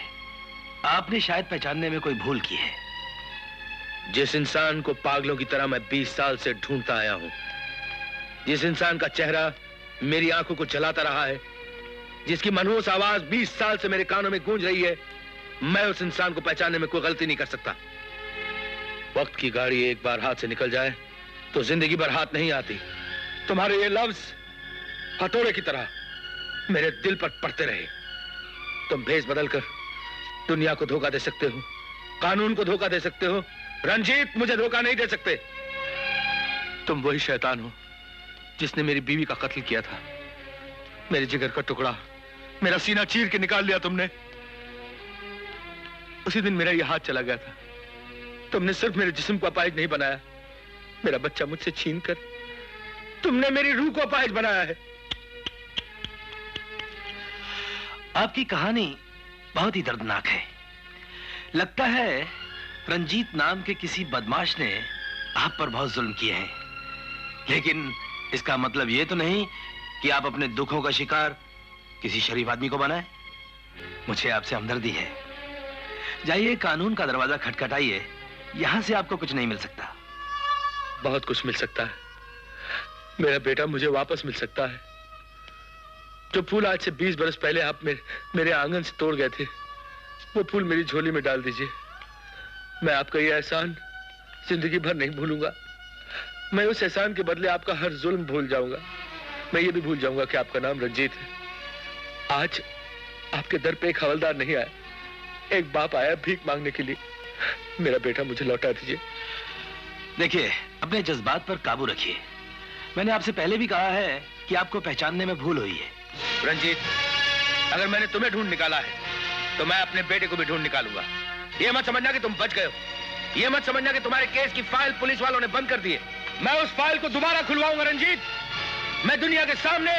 S12: आपने शायद पहचानने में कोई भूल की है।
S5: जिस इंसान को पागलों की तरह मैं 20 साल से ढूंढता आया हूं, जिस इंसान का चेहरा मेरी आंखों को जलाता रहा है, जिसकी मनहूस आवाज 20 साल से मेरे कानों में गूंज रही है, मैं उस इंसान को पहचानने में कोई गलती नहीं कर सकता। वक्त की गाड़ी एक बार हाथ से निकल जाए तो जिंदगी भर हाथ नहीं आती। तुम्हारे ये लफ्ज हथौड़े की तरह मेरे दिल पर पड़ते रहे। तुम भेष बदलकर दुनिया को धोखा दे सकते हो, कानून को धोखा दे सकते हो, रंजीत मुझे धोखा नहीं दे सकते। तुम वही शैतान हो जिसने मेरी बीवी का कत्ल किया था। मेरे जिगर का टुकड़ा, मेरा सीना चीर के निकाल लिया तुमने। उसी दिन मेरा यह हाथ चला गया था। तुमने सिर्फ मेरे जिस्म को अपाहिज नहीं बनाया, मेरा बच्चा मुझसे छीनकर तुमने मेरी रूह को अपाहिज बनाया है।
S12: आपकी कहानी बहुत ही दर्दनाक है। लगता है रंजीत नाम के किसी बदमाश ने आप पर बहुत जुल्म किए हैं, लेकिन इसका मतलब यह तो नहीं कि आप अपने दुखों का शिकार किसी शरीफ आदमी को बनाए। मुझे आपसे हमदर्दी है। जाइए, कानून का दरवाजा खटखटाइए, यहां से आपको कुछ नहीं मिल सकता।
S5: बहुत कुछ मिल सकता है। मेरा बेटा मुझे वापस मिल सकता है। जो फूल आज से 20 बरस पहले आप मेरे आंगन से तोड़ गए थे, वो फूल मेरी झोली में डाल दीजिए। मैं आपका ये एहसान जिंदगी भर नहीं भूलूंगा। मैं उस एहसान के बदले आपका हर जुल्म भूल जाऊंगा। मैं ये भी भूल जाऊंगा कि आपका नाम रंजीत है। आज आपके दर पे एक हवलदार नहीं आया, एक बाप आया भीख मांगने के लिए। मेरा बेटा मुझे लौटा दीजिए।
S12: देखिए, अपने जज्बात पर काबू रखिए। मैंने आपसे पहले भी कहा है कि आपको पहचानने में भूल हुई है।
S5: रंजीत, अगर मैंने तुम्हें ढूंढ निकाला है तो मैं अपने बेटे को भी ढूंढ निकालूंगा। ये मत समझना कि तुम बच गए हो, ये मत समझना कि तुम्हारे केस की फाइल पुलिस वालों ने बंद कर दी है। मैं उस फाइल को दोबारा खुलवाऊंगा रंजीत। मैं दुनिया के सामने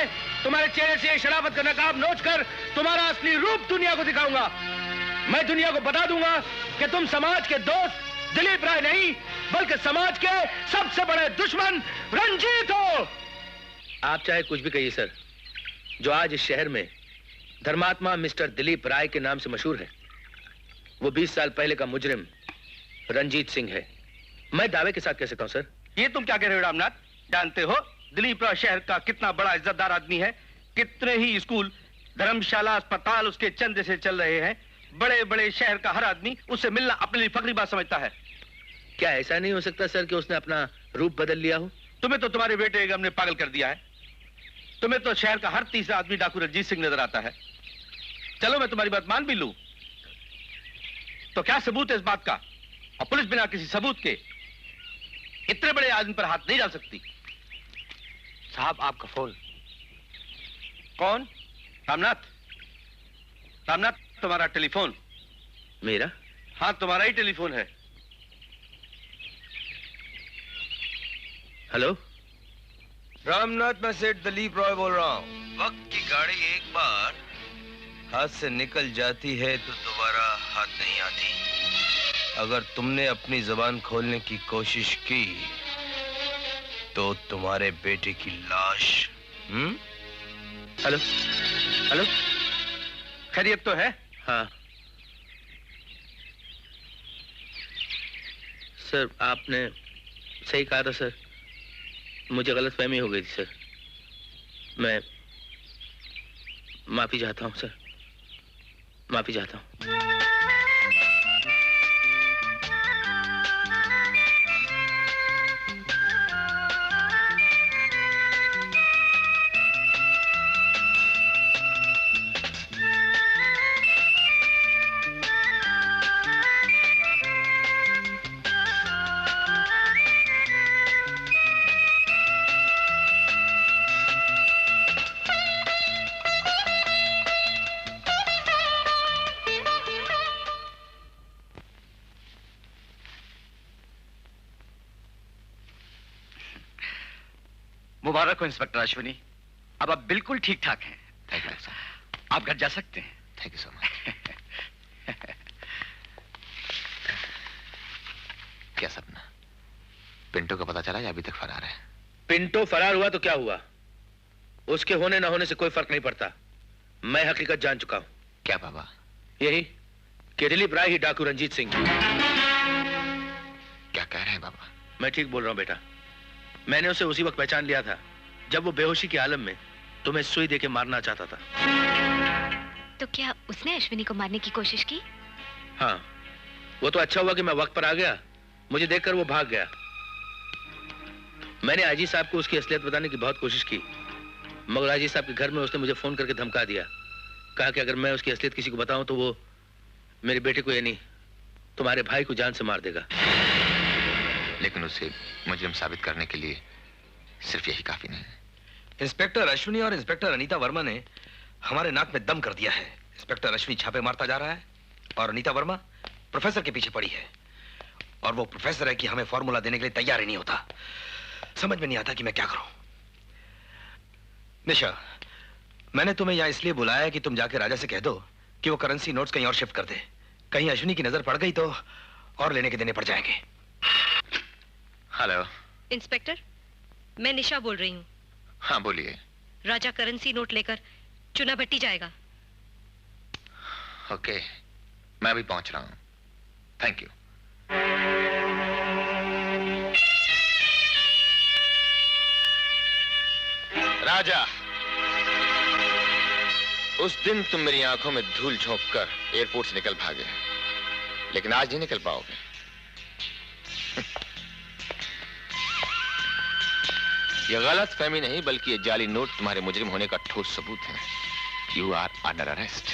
S5: तुम्हारे चेहरे से शराफत का नकाब नोच कर तुम्हारा असली रूप दुनिया को दिखाऊंगा। मैं दुनिया को बता दूंगा कि तुम समाज के दोस्त दिलीप राय नहीं, बल्कि समाज के सबसे बड़े दुश्मन रंजीत हो। आप चाहे कुछ भी कहिए सर, जो आज इस शहर में धर्मात्मा मिस्टर दिलीप राय के नाम से मशहूर है, वो 20 साल पहले का मुजरिम रंजीत सिंह है। मैं दावे के साथ कह सकता हूं सर। ये तुम क्या कह रहे हो रामनाथ? जानते हो दिलीप राय शहर का कितना बड़ा इज्जतदार आदमी है। कितने ही स्कूल, धर्मशाला, अस्पताल उसके चंदे से चल रहे हैं। बड़े बड़े शहर का हर आदमी उससे मिलना अपने लिए फख्री बात समझता है। क्या ऐसा नहीं हो सकता सर कि उसने अपना रूप बदल लिया हो? तुम्हें तो तुम्हारे बेटे गम ने पागल कर दिया है। तुम्हें तो शहर का हर तीसरा आदमी डाकू रंजीत सिंह नजर आता है। चलो मैं तुम्हारी बात मान भी लूं, तो क्या सबूत है इस बात का? और पुलिस बिना किसी सबूत के इतने बड़े आदमी पर हाथ नहीं डाल सकती। साहब, आपका फोन। कौन? रामनाथ। रामनाथ, तुम्हारा टेलीफोन। मेरा? हाँ, तुम्हारा ही टेलीफोन है। हेलो
S12: रामनाथ, मैं सेठ दिलीप रॉय बोल रहा हूँ। वक्त की गाड़ी एक बार हाथ से निकल जाती है तो दोबारा हाथ नहीं आती। अगर तुमने अपनी जुबान खोलने की कोशिश की तो तुम्हारे बेटे की लाश।
S5: हेलो हेलो, खैरियत तो है? हाँ सर, आपने सही कहा था सर। मुझे गलतफहमी हो गई थी सर। मैं माफी चाहता हूँ सर, माफी चाहता हूँ।
S15: मुबारक हो इंस्पेक्टर अश्विनी, अब आप बिल्कुल ठीक ठाक हैं।
S8: Thank you sir.
S15: आप घर जा सकते हैं।
S8: Thank you so much. क्या सपना, पिंटो का पता चला या अभी तक फरार है?
S5: पिंटो फरार हुआ तो क्या हुआ, उसके होने ना होने से कोई फर्क नहीं पड़ता। मैं हकीकत जान चुका हूं।
S8: क्या बाबा?
S5: यही कि दिलीप राय ही डाकू रंजीत सिंह।
S8: क्या कह रहे हैं बाबा?
S5: मैं ठीक बोल रहा हूं बेटा। मैंने उसे उसी वक्त पहचान लिया था जब वो बेहोशी के आलम में तुम्हें सुई देके मारना चाहता था।
S14: तो क्या उसने अश्विनी को मारने की कोशिश की?
S5: हाँ, वो तो अच्छा हुआ कि मैं वक्त पर आ गया। मुझे देखकर वो भाग गया। मैंने आईजी साहब को उसकी असलियत बताने की बहुत कोशिश की, मगर राजी साहब के घर में उसने मुझे फोन करके धमका दिया। कहा कि अगर मैं उसकी असलियत किसी को बताऊं तो वो मेरे बेटे को, यानी तुम्हारे भाई को जान से मार देगा।
S8: लेकिन उसे मुजरिम साबित करने के लिए सिर्फ यही काफी नहीं।
S12: इंस्पेक्टर अश्विनी और इंस्पेक्टर अनीता वर्मा ने हमारे नाक में दम कर दिया है। इंस्पेक्टर अश्विनी छापे मारता जा रहा है और अनीता वर्मा प्रोफेसर के पीछे पड़ी है। और वो प्रोफेसर है कि हमें फॉर्मूला देने के लिए तैयार ही नहीं होता। समझ में नहीं आता कि मैं क्या करूं। निशा, मैंने तुम्हें यहां इसलिए बुलाया है कि तुम जाके राजा से कह दो कि वो करेंसी नोट्स कहीं और शिफ्ट कर दे। कहीं अश्विनी की नजर पड़ गई तो और लेने के देने पड़ जाएंगे।
S8: हेलो
S13: इंस्पेक्टर, मैं निशा बोल रही हूँ।
S8: हाँ बोलिए।
S13: राजा करेंसी नोट लेकर चुनाभट्टी जाएगा।
S8: ओके, मैं अभी पहुंच रहा हूं। Thank you. राजा, उस दिन तुम मेरी आंखों में धूल झोंककर एयरपोर्ट से निकल भागे, लेकिन आज नहीं निकल पाओगे। यह गलत फहमी नहीं बल्कि ये जाली नोट तुम्हारे मुजरिम होने का ठोस सबूत है। You are under arrest.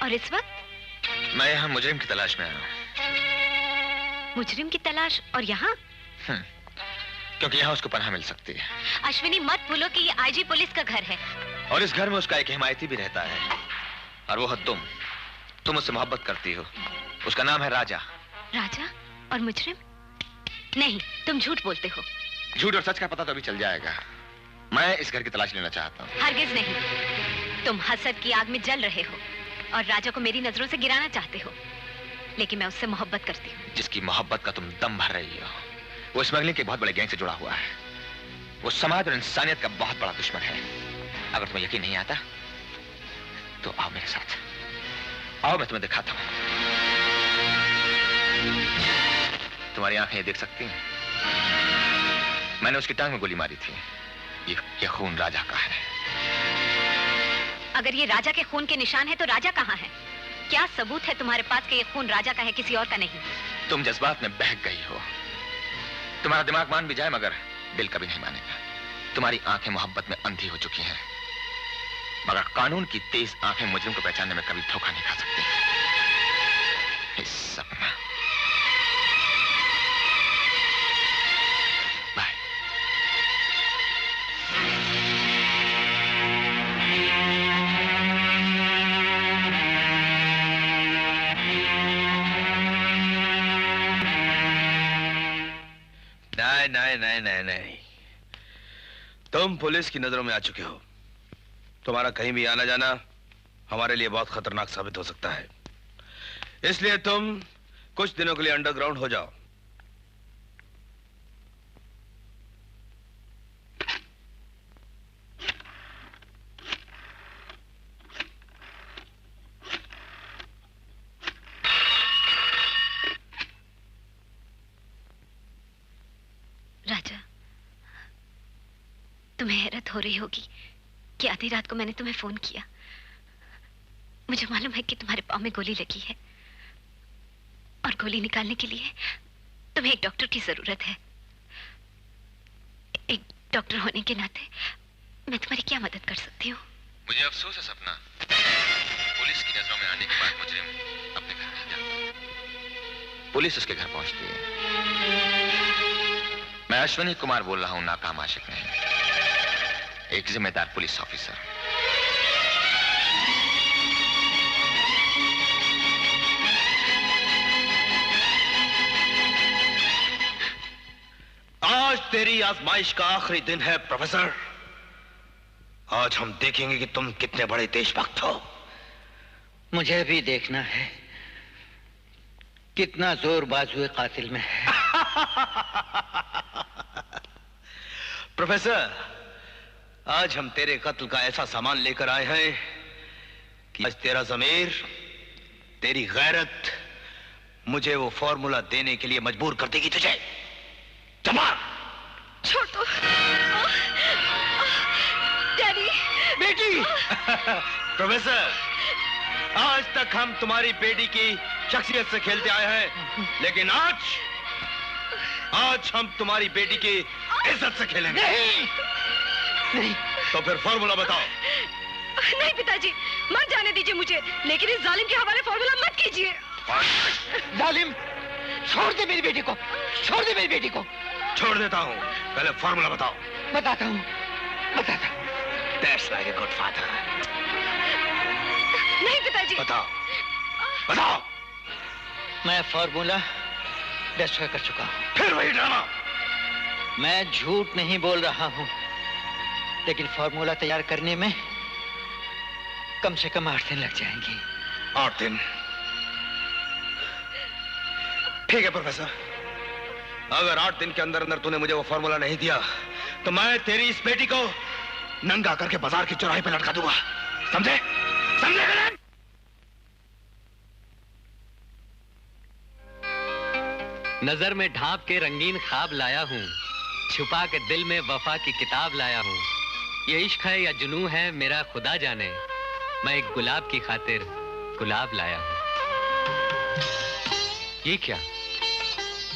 S13: और इस वक्त
S8: मैं यहाँ मुजरिम की तलाश में आया हूँ।
S13: मुजरिम की तलाश और यहाँ?
S8: क्योंकि यहाँ उसको पनाह मिल सकती है।
S14: अश्विनी, मत भूलो कि ये आईजी पुलिस का घर है
S8: और इस घर में उसका एक हिमायती भी रहता है, और वो है तुम उससे मोहब्बत करती हो। उसका नाम है राजा।
S14: राजा और मुजरिम? नहीं, तुम झूठ बोलते हो।
S8: झूठ और सच का पता तो अभी चल जाएगा। मैं इस घर की तलाश लेना चाहता हूँ।
S14: हरगिज नहीं। तुम हसद की आग में जल रहे हो और राजा को मेरी नजरों से गिराना चाहते हो, लेकिन मैं उससे मोहब्बत करती हूँ।
S8: जिसकी मोहब्बत का तुम दम भर रही हो, वो स्मगलिंग के बहुत बड़े गैंग से जुड़ा हुआ है। वो समाज और इंसानियत का बहुत बड़ा दुश्मन है। अगर तुम्हें यकीन नहीं आता तो आओ मेरे साथ, आओ, मैं तुम्हें दिखाता हूँ। तुम्हारी आंखें ये देख सकती हैं, मैंने उसकी टांग में गोली मारी थी। ये खून राजा का है।
S14: अगर ये राजा के खून के निशान है तो राजा कहाँ है? क्या सबूत है तुम्हारे पास कि ये खून राजा का है, किसी और का नहीं?
S8: तुम जज्बात में बहक गई हो। तुम्हारा दिमाग मान भी जाए मगर दिल कभी नहीं मानेगा। तुम्हारी आंखें मोहब्बत में अंधी हो चुकी हैं, मगर कानून की तेज आंखें मुजरिम को पहचानने में कभी धोखा नहीं खा सकती। इस सपना बाय।
S12: नहीं, तुम पुलिस की नजरों में आ चुके हो। तुम्हारा कहीं भी आना जाना हमारे लिए बहुत खतरनाक साबित हो सकता है, इसलिए तुम कुछ दिनों के लिए अंडरग्राउंड हो जाओ।
S14: तुम्हें हैरत हो रही होगी कि आधी रात को मैंने तुम्हें फोन किया। मुझे मालूम है कि तुम्हारे पाँव में गोली लगी है और गोली निकालने के लिए तुम्हें एक डॉक्टर की जरूरत है। एक डॉक्टर होने के नाते मैं तुम्हारी क्या मदद कर सकती हूँ?
S8: मुझे अफसोस है सपना, पुलिस की नजरों में आने के बाद मुजरिम अपने घर नहीं जाता। पुलिस उसके घर पहुंचती है। मैं अश्विनी कुमार बोल रहा हूं, नाकाम आशिक नहीं, एक जिम्मेदार पुलिस ऑफिसर।
S12: आज तेरी आजमाइश का आखिरी दिन है प्रोफेसर। आज हम देखेंगे कि तुम कितने बड़े देशभक्त हो।
S10: मुझे भी देखना है कितना जोर बाजुए कातिल में है।
S12: प्रोफेसर, आज हम तेरे कत्ल का ऐसा सामान लेकर आए हैं कि आज तेरा ज़मीर, तेरी गैरत मुझे वो फॉर्मूला देने के लिए मजबूर कर देगी तुझे। जमा
S14: छोड़ दो। डैडी।
S12: बेटी। प्रोफेसर, आज तक हम तुम्हारी बेटी की शख्सियत से खेलते आए हैं, लेकिन आज हम तुम्हारी बेटी की इज्जत से खेलेंगे।
S10: नहीं।
S12: तो फिर फॉर्मूला बताओ।
S13: नहीं पिताजी, मत जाने दीजिए मुझे, लेकिन इस जालिम के हवाले फॉर्मूला मत कीजिए।
S10: जालिम, छोड़ दे मेरी बेटी को, छोड़ दे मेरी बेटी को।
S12: छोड़ देता हूँ, पहले फॉर्मूला बताओ।
S10: बताता हूँ, बताता हूँ।
S12: That's like a good father.
S13: नहीं पिताजी।
S12: बताओ, बताओ।
S10: मैं फॉर्मूला डिस्ट्रॉय कर चुका हूँ।
S12: फिर वही ड्रामा।
S10: मैं झूठ नहीं बोल रहा हूँ, लेकिन फॉर्मूला तैयार करने में कम से कम 8 दिन लग जाएंगे।
S12: 8 दिन? ठीक है प्रोफेसर, अगर 8 दिन के अंदर अंदर तूने मुझे वो फॉर्मूला नहीं दिया तो मैं तेरी इस बेटी को नंगा करके बाजार की चौराहे पे लटका दूंगा। समझे? समझे?
S9: नजर में ढांप के रंगीन ख्वाब लाया हूँ, छुपा के दिल में वफा की किताब लाया हूँ। ये इश्क है या जुनून है मेरा खुदा जाने, मैं एक गुलाब की खातिर गुलाब लाया हूँ। ये क्या?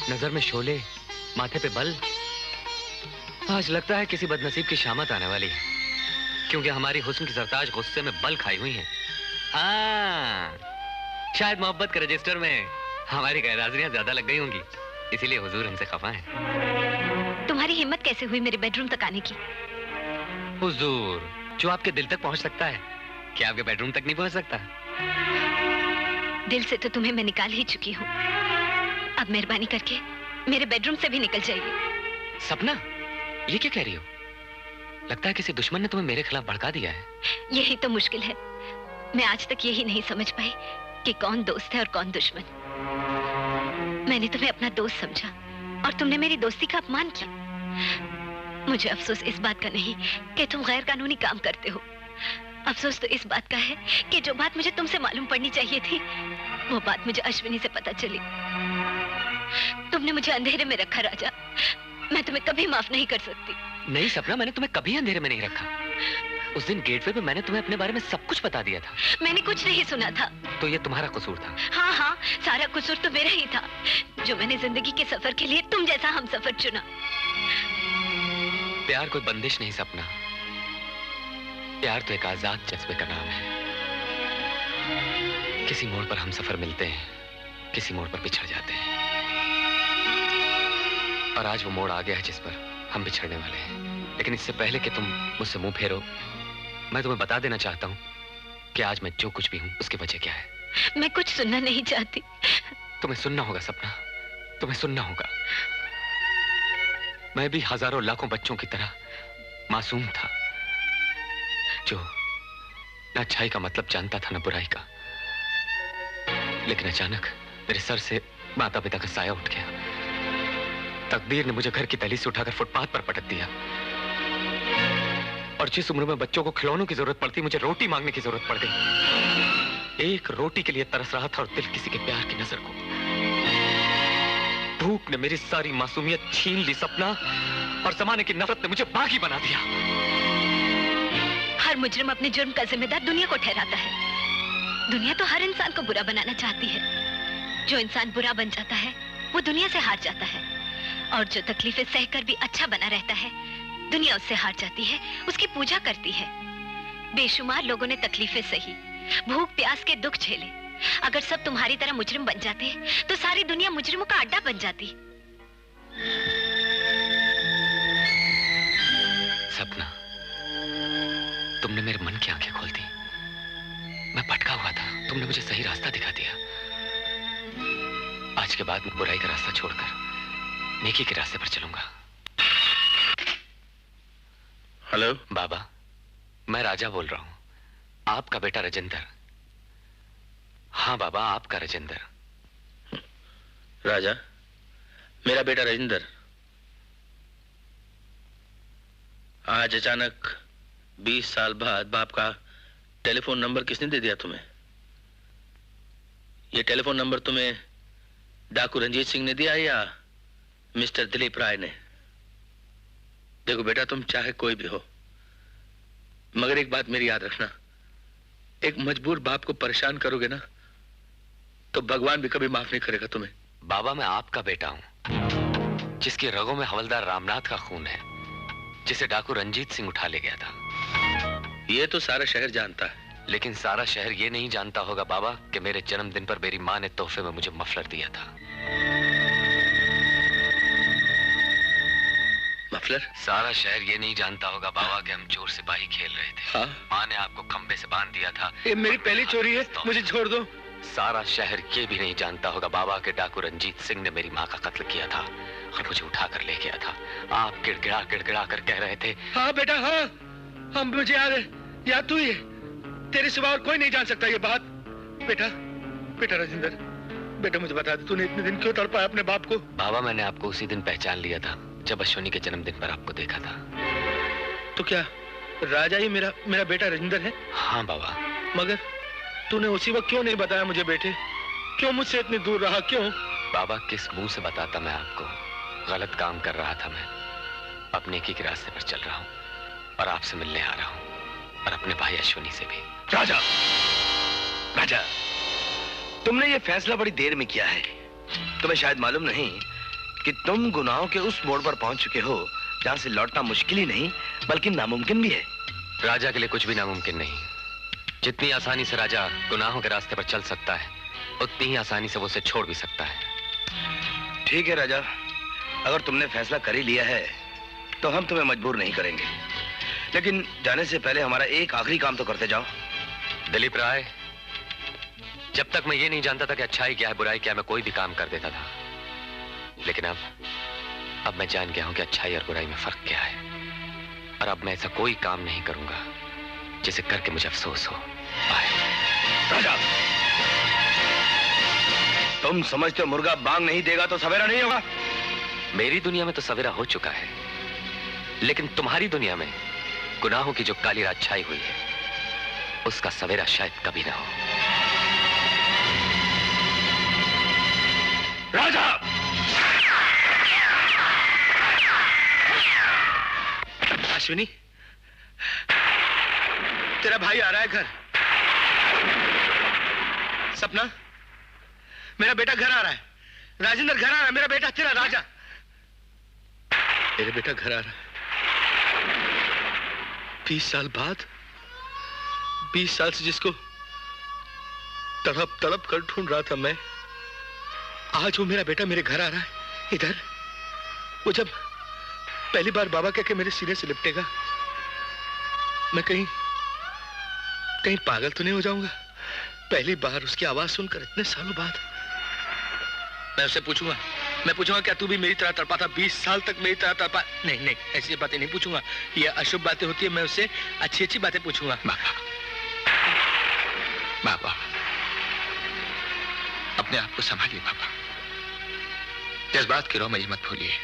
S9: नजर में शोले, माथे पे बल। आज लगता है किसी बदनसीब की शामत आने वाली है, क्योंकि हमारी हुस्न की सरताज गुस्से में बल खाई हुई है। हाँ, शायद मोहब्बत के रजिस्टर में हमारी गैरहाजिरियां ज्यादा लग गई होंगी, इसीलिए हुजूर हमसे खफा है।
S14: तुम्हारी हिम्मत कैसे हुई मेरे बेडरूम तक आने की?
S9: हुजूर, जो आपके दिल तक पहुंच सकता है, क्या आपके बेडरूम तक नहीं पहुंच सकता?
S14: दिल से तो तुम्हें मैं निकाल ही चुकी हूँ, अब मेहरबानी करके मेरे बेडरूम से भी निकल जाइए।
S9: सपना, ये क्या कह रही हो? लगता है किसी दुश्मन ने तुम्हें मेरे खिलाफ भड़का दिया है।
S14: यही तो मुश्किल है, मैं आज तक यही नहीं समझ पाई कि कौन दोस्त है और कौन दुश्मन। मैंने तुम्हें अपना दोस्त समझा और तुमने मेरी दोस्ती का अपमान किया। मुझे अफसोस इस बात का नहीं कि तुम गैर कानूनी काम करते हो, अफसोस तो इस बात का है कि जो बात मुझे तुमसे मालूम पड़नी चाहिए थी, वो बात मुझे अश्विनी से पता चली। तुमने मुझे अंधेरे में रखा राजा, मैं तुम्हें कभी माफ नहीं कर सकती।
S9: नहीं सपना, मैंने तुम्हें कभी अंधेरे में नहीं रखा। उस दिन गेटवे पे मैंने तुम्हें अपने बारे में सब कुछ बता दिया था।
S14: मैंने कुछ नहीं सुना था।
S9: तो ये तुम्हारा कसूर था?
S14: हाँ हाँ, सारा कसूर तो मेरा ही था, जो मैंने जिंदगी के सफर के लिए तुम जैसा हम सफर चुना।
S9: प्यार कोई बंदिश नहीं सपना, प्यार तो एक आजाद जज्बे का नाम है। किसी मोड़ पर हम सफर मिलते हैं, किसी मोड़ पर बिछड़ जाते हैं, और आज वो मोड़ आ गया है जिस पर हम बिछड़ने वाले हैं। लेकिन इससे पहले कि तुम मुझसे मुंह फेरो, मैं तुम्हें बता देना चाहता हूँ कि आज मैं जो कुछ भी हूँ उसकी वजह क्या है।
S14: मैं कुछ सुनना नहीं चाहती।
S9: तुम्हें सुनना होगा सपना, तुम्हें सुनना होगा। मैं भी हजारों लाखों बच्चों की तरह मासूम था, जो न अच्छाई का मतलब जानता था न बुराई का। लेकिन अचानक मेरे सर से माता पिता का साया उठ गया। तकदीर ने मुझे घर की दहलीज से उठाकर फुटपाथ पर पटक दिया, और जिस उम्र में बच्चों को खिलौनों की जरूरत पड़ती, मुझे रोटी मांगने की जरूरत पड़ गई। एक रोटी के लिए तरस रहा था और दिल किसी के प्यार की नजर को। भूख ने मेरी सारी मासूमियत छीन ली सपना, और जमाने की नफरत ने मुझे बागी बना दिया।
S14: हर मुजरिम अपने जुर्म का जिम्मेदार दुनिया को ठहराता है। दुनिया तो हर इंसान को बुरा बनाना चाहती है। जो इंसान बुरा बन जाता है वो दुनिया से हार जाता है, और जो तकलीफें सहकर भी अच्छा बना रहता है दुनिया उससे हार जाती है, उसकी पूजा करती है। बेशुमार लोगों ने तकलीफें सही, भूख प्यास के दुख झेले। अगर सब तुम्हारी तरह मुजरिम बन जाते तो सारी दुनिया मुजरिमों का अड्डा बन जाती।
S9: सपना, तुमने मेरे मन की आंखें खोल दी। मैं भटका हुआ था, तुमने मुझे सही रास्ता दिखा दिया। आज के बाद मैं बुराई का रास्ता छोड़कर नेकी के रास्ते पर चलूंगा।
S5: हेलो
S9: बाबा, मैं राजा बोल रहा हूं, आपका बेटा राजेंद्र। हाँ बाबा, आपका राजेंद्र।
S5: राजा, मेरा बेटा राजेंद्र आज अचानक 20 साल बाद बाप का टेलीफोन नंबर किसने दे दिया तुम्हें? ये टेलीफोन नंबर तुम्हें डाकू रंजीत सिंह ने दिया या मिस्टर दिलीप राय ने? देखो बेटा, तुम चाहे कोई भी हो, मगर एक बात मेरी याद रखना, एक मजबूर बाप को परेशान करोगे ना तो भगवान भी कभी माफ नहीं करेगा तुम्हें।
S9: बाबा, मैं आपका बेटा हूं, जिसकी रगों में हवलदार रामनाथ का खून है, जिसे डाकू रंजीत सिंह उठा ले गया था।
S5: ये तो सारा शहर जानता है,
S9: लेकिन सारा शहर ये नहीं जानता होगा बाबा कि मेरे जन्मदिन पर मेरी माँ ने तोहफे में मुझे मफलर दिया था।
S5: मफलर?
S9: सारा शहर ये नहीं जानता होगा बाबा कि हम चोर सिपाही खेल रहे थे।
S5: हाँ?
S9: माँ ने आपको खंबे से बांध दिया था।
S5: ये मेरी पहली चोरी है, मुझे छोड़ दो।
S9: सारा शहर ये भी नहीं जानता होगा बाबा कि डाकू रंजीत सिंह ने मेरी माँ का कत्ल किया था और मुझे उठा कर ले गया था। आप गिड़गिड़ा कर कह रहे थे।
S5: हाँ बेटा, हाँ, हम मुझे याद तू ही है, तेरे सिवा और कोई नहीं जान सकता ये बात। बेटा राजेंद्र, बेटा मुझे बता दे, तूने इतने दिन क्यों तड़पाया अपने बाप को?
S9: बाबा, मैंने आपको उसी दिन पहचान लिया था जब अश्विनी के जन्मदिन पर आपको देखा था।
S5: तो क्या राजा ही मेरा बेटा राजेंद्र है?
S9: हाँ बाबा।
S5: मगर तूने उसी वक्त क्यों नहीं बताया मुझे बेटे? क्यों मुझसे इतनी दूर रहा, क्यों?
S9: बाबा, किस मुंह से बताता मैं आपको? गलत काम कर रहा था मैं, अब नेकी के रास्ते पर चल रहा हूँ और आपसे मिलने आ रहा हूँ, और अपने भाई अश्विनी से भी।
S12: राजा, तुमने ये फैसला बड़ी देर में किया है। तुम्हें शायद मालूम नहीं कि तुम गुनाहों के उस मोड़ पर पहुंच चुके हो जहां से लौटना मुश्किल ही नहीं बल्कि नामुमकिन भी है।
S9: राजा के लिए कुछ भी नामुमकिन नहीं। जितनी आसानी से राजा गुनाहों के रास्ते पर चल सकता है, उतनी ही आसानी से वो उसे छोड़ भी सकता है।
S12: ठीक है राजा, अगर तुमने फैसला कर ही लिया है तो हम तुम्हें मजबूर नहीं करेंगे, लेकिन जाने से पहले हमारा एक आखिरी काम तो करते जाओ।
S9: दिलीप राय, जब तक मैं ये नहीं जानता था कि अच्छाई क्या है बुराई क्या है, मैं कोई भी काम कर देता था, लेकिन अब मैं जान गया हूं कि अच्छाई और बुराई में फर्क क्या है, और अब मैं ऐसा कोई काम नहीं करूंगा जिसे करके मुझे अफसोस हो।
S12: राजा, तुम समझते हो मुर्गा बांग नहीं देगा तो सवेरा नहीं होगा?
S9: मेरी दुनिया में तो सवेरा हो चुका है, लेकिन तुम्हारी दुनिया में गुनाहों की जो काली रात छाई हुई है, उसका सवेरा शायद कभी ना हो।
S12: राजा!
S5: अश्विनी, तेरा भाई आ रहा है घर। सपना, मेरा बेटा घर आ रहा है। राजेंद्र घर आ रहा है, मेरा बेटा तेरा राजा। मेरा बेटा घर आ रहा है 20 साल बाद। 20 साल से जिसको तड़प कर ढूंढ रहा था मैं, आज वो मेरा बेटा मेरे घर आ रहा है। इधर वो जब पहली बार बाबा कह के मेरे सीने से लिपटेगा, मैं कहीं पागल तो नहीं हो जाऊंगा? पहली बार उसकी आवाज सुनकर इतने सालों बाद। मैं उससे पूछूंगा क्या तू भी मेरी तरह तड़पा था? 20 साल तक मेरी तरह तड़पा? नहीं, ऐसी बातें नहीं पूछूंगा, ये अशुभ बातें होती है। मैं उससे अच्छी बातें पूछूंगा। बाबा, अपने आप को संभालिए बाबा। जज्बात की रोमांच मत भूलिए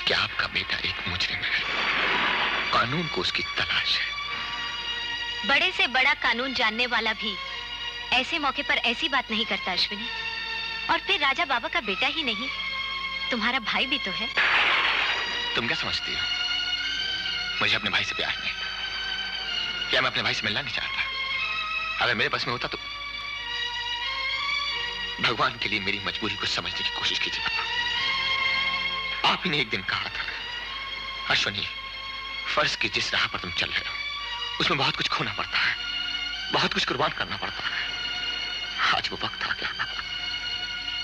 S5: कि आपका बेटा एक मुजरिम है, कानून को उसकी तलाश है।
S14: बड़े से बड़ा कानून जानने वाला भी ऐसे मौके पर ऐसी बात नहीं करता अश्विनी। और फिर राजा बाबा का बेटा ही नहीं, तुम्हारा भाई भी तो है।
S8: तुम क्या समझती हो? मुझे अपने भाई से प्यार नहीं। क्या मैं अपने भाई से मिलना नहीं चाहता? अगर मेरे पास में होता तो भगवान के लिए मेरी मजबूरी को समझने की कोशिश कीजिए पापा। आप ही ने एक दिन कहा था, अश्वनी, फर्ज की जिस राह पर तुम चल रहे हो उसमें बहुत कुछ खोना पड़ता है, बहुत कुछ कुर्बान करना पड़ता है। आज वो वक्त आ गया,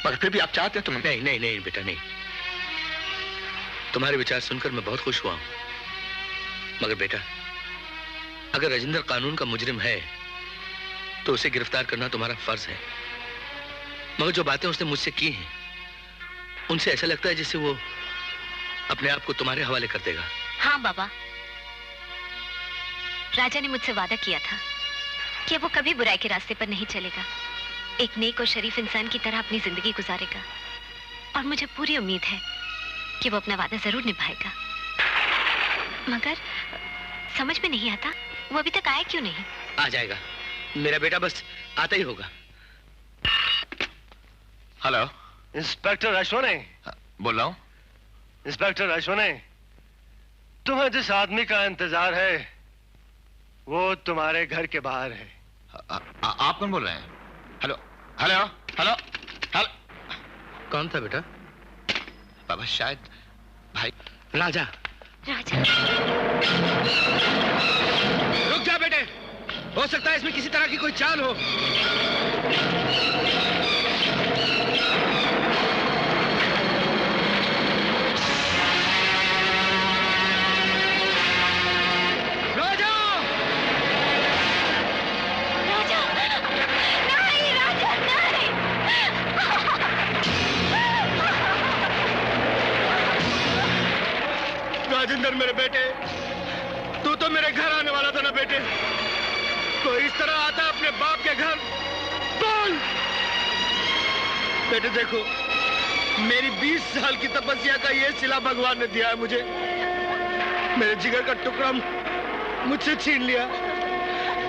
S8: मगर फिर भी आप चाहते हैं तो
S10: नहीं नहीं नहीं बेटा, नहीं। तुम्हारे विचार सुनकर मैं बहुत खुश हुआ हूं, मगर बेटा, अगर राजेंद्र कानून का मुजरिम है तो उसे गिरफ्तार करना तुम्हारा फर्ज है। मगर जो बातें उसने मुझसे की हैं, उनसे ऐसा लगता है जैसे वो अपने आप को तुम्हारे हवाले कर देगा।
S14: हाँ बाबा, राजा ने मुझसे वादा किया था कि वो कभी बुराई के रास्ते पर नहीं चलेगा, एक नेक और शरीफ इंसान की तरह अपनी जिंदगी गुजारेगा। और मुझे पूरी उम्मीद है कि वो अपना वादा जरूर निभाएगा। मगर समझ में नहीं आता वो अभी तक आया क्यों नहीं?
S10: आ जाएगा मेरा बेटा, बस आता ही होगा।
S8: हेलो,
S2: इंस्पेक्टर अश्वनी
S8: बोल रहा हूं।
S2: इंस्पेक्टर अश्वनी, तुम्हें जिस आदमी का इंतजार है वो तुम्हारे घर के बाहर है।
S8: आप कौन बोल रहे हैं? Hello hello hello hello.
S10: कौन था बेटा?
S8: बाबा शायद भाई।
S10: राजा।
S14: राजा,
S5: रुक जा बेटे, हो सकता है इसमें किसी तरह की कोई चाल हो।
S14: राजा, राजा, नहीं, राजा, नहीं।
S2: राजेंद्र मेरे बेटे, तू तो मेरे घर आने वाला था ना बेटे। तो इस तरह आता अपने बाप के घर? बोल बेटे, देखो मेरी 20 साल की तपस्या का ये सिला भगवान ने दिया है मुझे। मेरे जिगर का टुकड़ा मुझसे छीन लिया।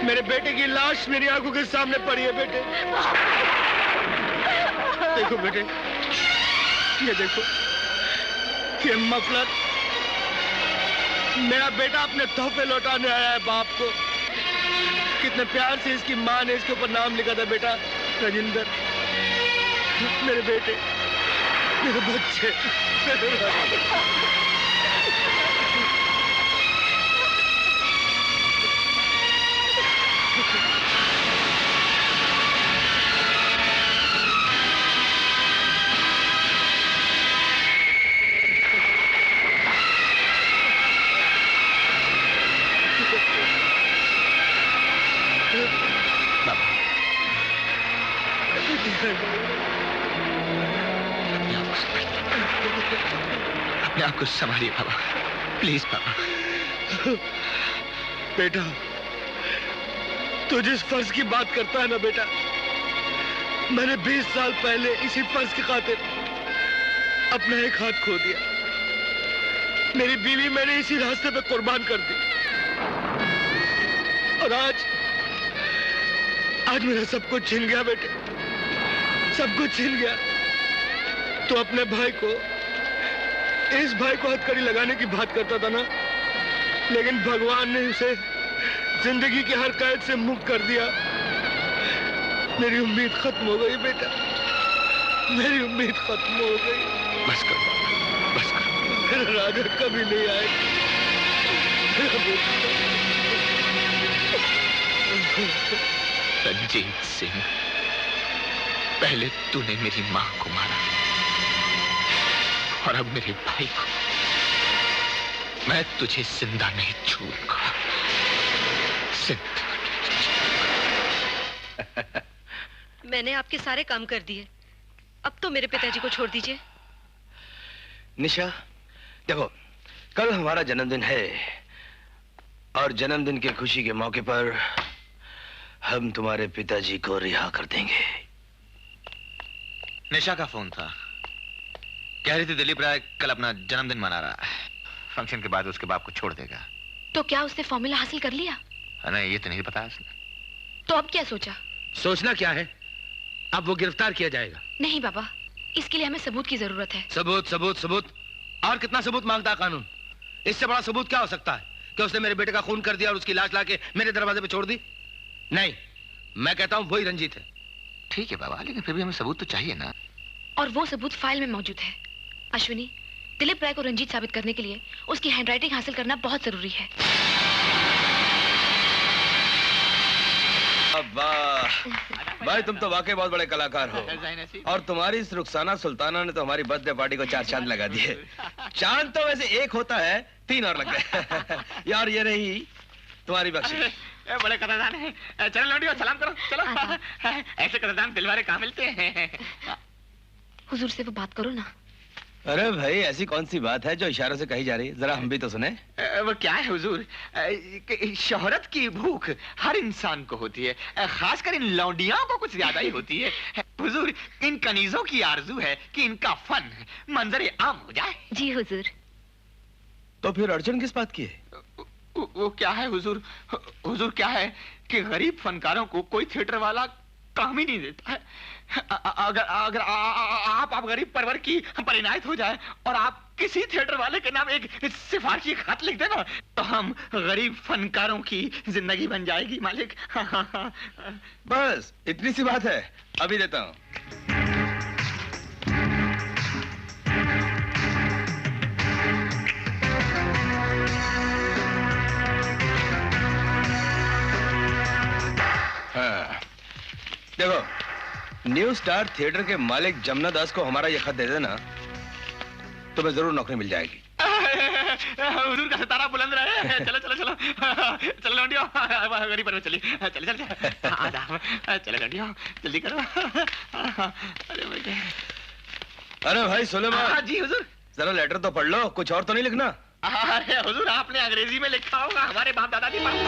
S2: मेरे बेटे की लाश मेरी आंखों के सामने पड़ी है बेटे। देखो बेटे, ये देखो, ये मफलर मेरा बेटा अपने तोहफे लौटाने आया है बाप को। कितने प्यार से इसकी माँ ने इसके ऊपर नाम लिखा था बेटा, राजेंद्र। मेरे बेटे, मेरे बच्चे,
S8: अपने आप को संभालिए बाबा, प्लीज बाबा।
S2: बेटा, तू जिस फर्ज की बात करता है ना बेटा, मैंने 20 साल पहले इसी फर्ज की खातिर अपना एक हाथ खो दिया। मेरी बीवी मैंने इसी रास्ते पे कुर्बान कर दी। और आज मेरा सब कुछ छिन गया बेटे, सब कुछ छिन गया। तो अपने भाई को, इस भाई को हथकड़ी लगाने की बात करता था ना, लेकिन भगवान ने उसे जिंदगी की हर कैद से मुक्त कर दिया। मेरी उम्मीद खत्म हो गई बेटा, मेरी उम्मीद खत्म हो गई।
S8: बस करो, बस करो।
S2: मेरा राजा कभी नहीं आएगा।
S8: रंजीत सिंह, पहले तूने मेरी मां को मारा और अब मेरे भाई को। मैं तुझे जिंदा नहीं छोड़ूंगा, जिंदा।
S13: मैंने आपके सारे काम कर दिए, अब तो मेरे पिताजी को छोड़ दीजिए।
S12: निशा, देखो, कल हमारा जन्मदिन है और जन्मदिन की खुशी के मौके पर हम तुम्हारे पिताजी को रिहा कर देंगे।
S8: निशा का फोन था, कह रही थी दिलीप राय कल अपना जन्मदिन मना रहा है, फंक्शन के बाद उसके बाप को छोड़ देगा।
S6: तो क्या उसने फॉर्मूला हासिल कर लिया?
S8: नहीं, ये तो नहीं पता उसने।
S6: तो अब क्या सोचा?
S5: सोचना क्या है, अब वो गिरफ्तार किया जाएगा।
S6: नहीं बाबा, इसके लिए हमें सबूत की जरूरत है।
S5: सबूत सबूत सबूत,
S10: और कितना सबूत मांगता है कानून? इससे बड़ा सबूत क्या हो सकता है कि उसने मेरे बेटे का खून कर दिया और उसकी लाश लाके मेरे दरवाजे पे छोड़ दी? नहीं, मैं कहता हूं वही रंजीत है।
S8: ठीक है बाबा, लेकिन फिर भी हमें सबूत तो चाहिए ना।
S6: और वो सबूत फाइल में मौजूद है। अश्विनी, दिलीप राय को रंजीत साबित करने के लिए उसकी हैंडराइटिंग हासिल करना बहुत जरूरी है।
S12: वाह भाई, तुम तो वाकई बहुत बड़े कलाकार हो। और तुम्हारी इस रुखसाना सुल्ताना ने तो हमारी बर्थडे पार्टी को 4 चांद लगा दिए। चांद तो वैसे एक होता है, 3 और लग गए। यार ये रही तुम्हारी बख्शिश।
S16: बड़े कदरदान है। चलो लौंडियो, सलाम करो। चलो, ऐसे कदरदान दिलवारे कहाँ मिलते हैं?
S6: हुजूर से वो बात करो ना।
S12: अरे भाई, ऐसी कौन सी बात है जो इशारों से कही जा रही है? जरा हम भी तो सुने।
S16: वो क्या है हुजूर, शोहरत की भूख हर इंसान को होती है, खासकर इन लौंडियों को कुछ ज्यादा ही होती है। हुजूर, इन कनीजों की आरजू है कि इनका फन मंजर आम हो जाए।
S6: जी हुजूर।
S12: तो फिर अड़चन किस बात की है?
S16: वो क्या है हुजूर, हुजूर क्या है कि गरीब फनकारों को कोई थिएटर वाला काम ही नहीं देता है। अगर आप गरीब परवर की पर इनायत हो जाए और आप किसी थिएटर वाले के नाम एक सिफारिशी खत लिख देना, तो हम गरीब फनकारों की जिंदगी बन जाएगी मालिक।
S12: बस इतनी सी बात है, अभी देता हूँ। हाँ, देखो, न्यू स्टार थिएटर के मालिक जमुना दास को हमारा ये खत दे देना, तुम्हें जरूर नौकरी मिल जाएगी।
S16: हुजूर का सितारा बुलंद रहे। चलो चलो चलो चलो लौंडियो, गरीब पर चलिए। चले चले चले लौंडियो, जल्दी करो।
S12: अरे भाई सुलेमान।
S16: जी हुजूर।
S12: जरा लेटर तो पढ़ लो, कुछ और तो नहीं लिखना।
S16: अरे हुजूर, आपने अंग्रेजी में लिखा होगा, हमारे बाप दादा नहीं पढ़ा।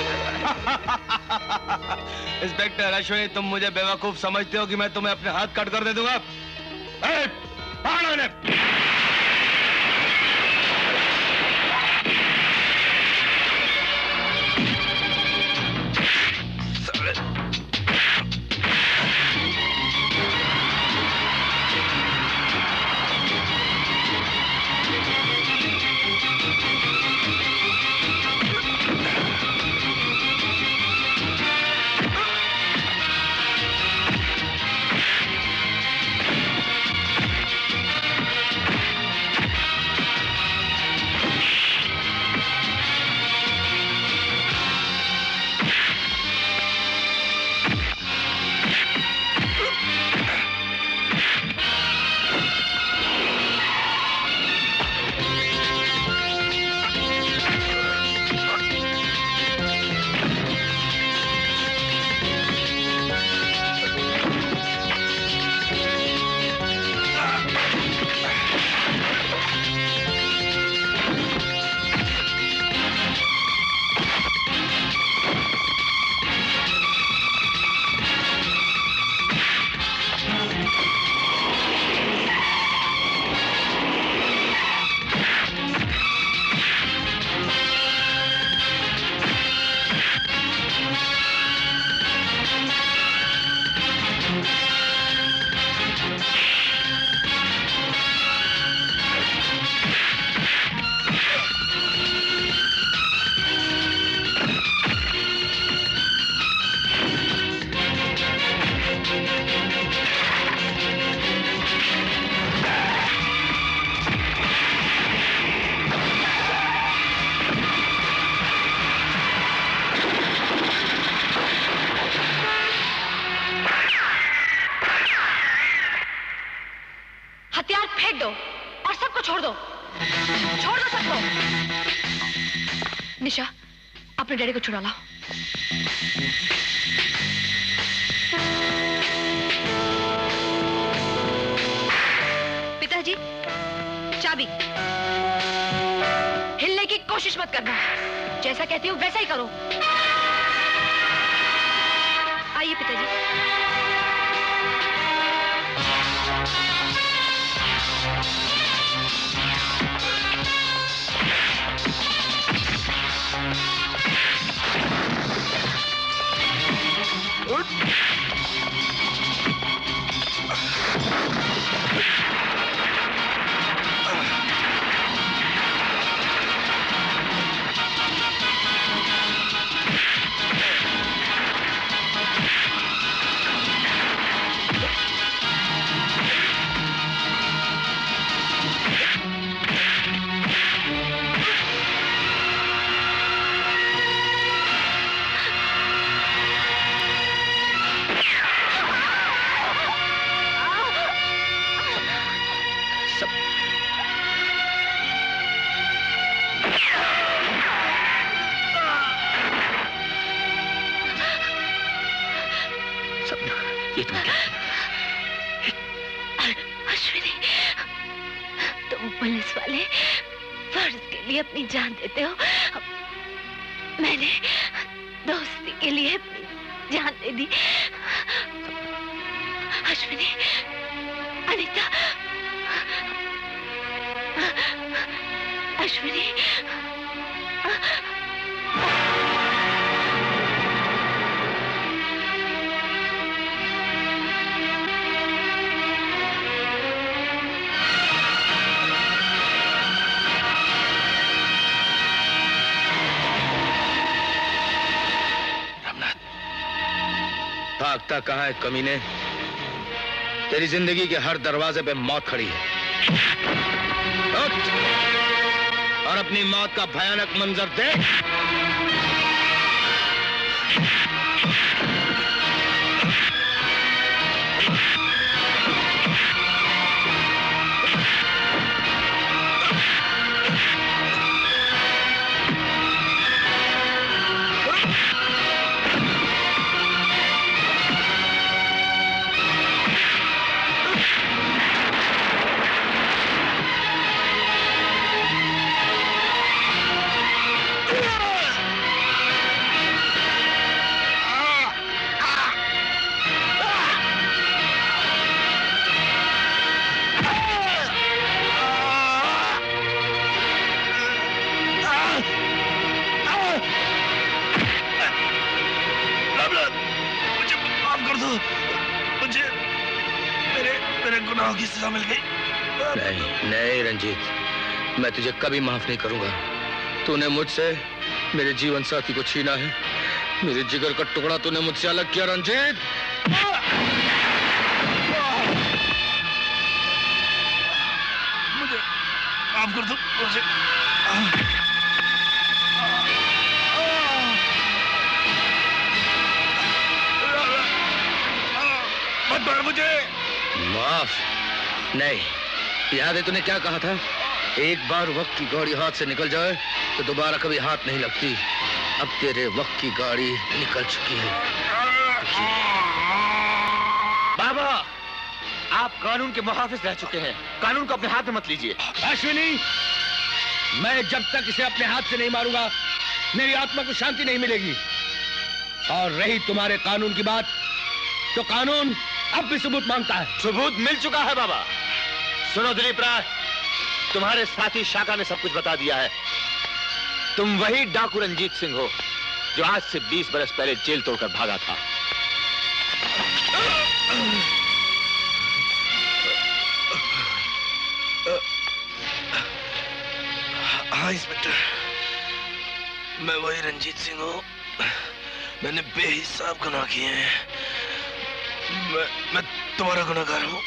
S12: इंस्पेक्टर अश्विनी, तुम मुझे बेवकूफ समझते हो कि मैं तुम्हें अपने हाथ कट कर दे दूंगा?
S6: हथियार फेंक दो और सबको छोड़ दो, छोड़ दो सबको। निशा, अपने डैडी को छुड़ा लाओ। पिताजी, चाबी। हिलने की कोशिश मत करना, जैसा कहती हूँ वैसा ही करो। आइए पिताजी।
S10: सपना, ये तुम क्या?
S14: अश्विनी, तुम पुलिस वाले फर्ज के लिए अपनी जान देते हो। मैंने दोस्ती के लिए अपनी जान दे दी। अश्विनी, अनीता, अश्विनी,
S10: भागता कहाँ है कमीने? तेरी जिंदगी के हर दरवाजे पे मौत खड़ी है। उठ और अपनी मौत का भयानक मंजर देख।
S3: की सजा मिल गई।
S10: नहीं नहीं रंजीत, मैं तुझे कभी माफ नहीं करूंगा। तूने मुझसे मेरे जीवन साथी को छीना है, मेरे जिगर का टुकड़ा तूने मुझसे अलग किया रंजीत।
S3: मुझे माफ कर दो, मुझे मत मार मुझे।
S10: माफ नहीं, याद है तूने क्या कहा था? एक बार वक्त की गाड़ी हाथ से निकल जाए तो दोबारा कभी हाथ नहीं लगती। अब तेरे वक्त की गाड़ी निकल चुकी है।
S8: बाबा, आप कानून के मुहाफिज रह चुके हैं, कानून को अपने हाथ में मत लीजिए।
S10: अश्विनी, मैं जब तक इसे अपने हाथ से नहीं मारूंगा मेरी आत्मा को शांति नहीं मिलेगी। और रही तुम्हारे कानून की बात, तो कानून अब भी सबूत मांगता है।
S8: सबूत मिल चुका है बाबा। सुनो दिलीप राय, तुम्हारे साथी शाका ने सब कुछ बता दिया है। तुम वही डाकू रंजीत सिंह हो जो आज से 20 बरस पहले जेल तोड़कर भागा था।
S3: हाँ इंस्पेक्टर, मैं वही रंजीत सिंह हूँ। मैंने बेहिसाब गुनाह किए हैं। मैं तुम्हारा गुनहगार हूँ।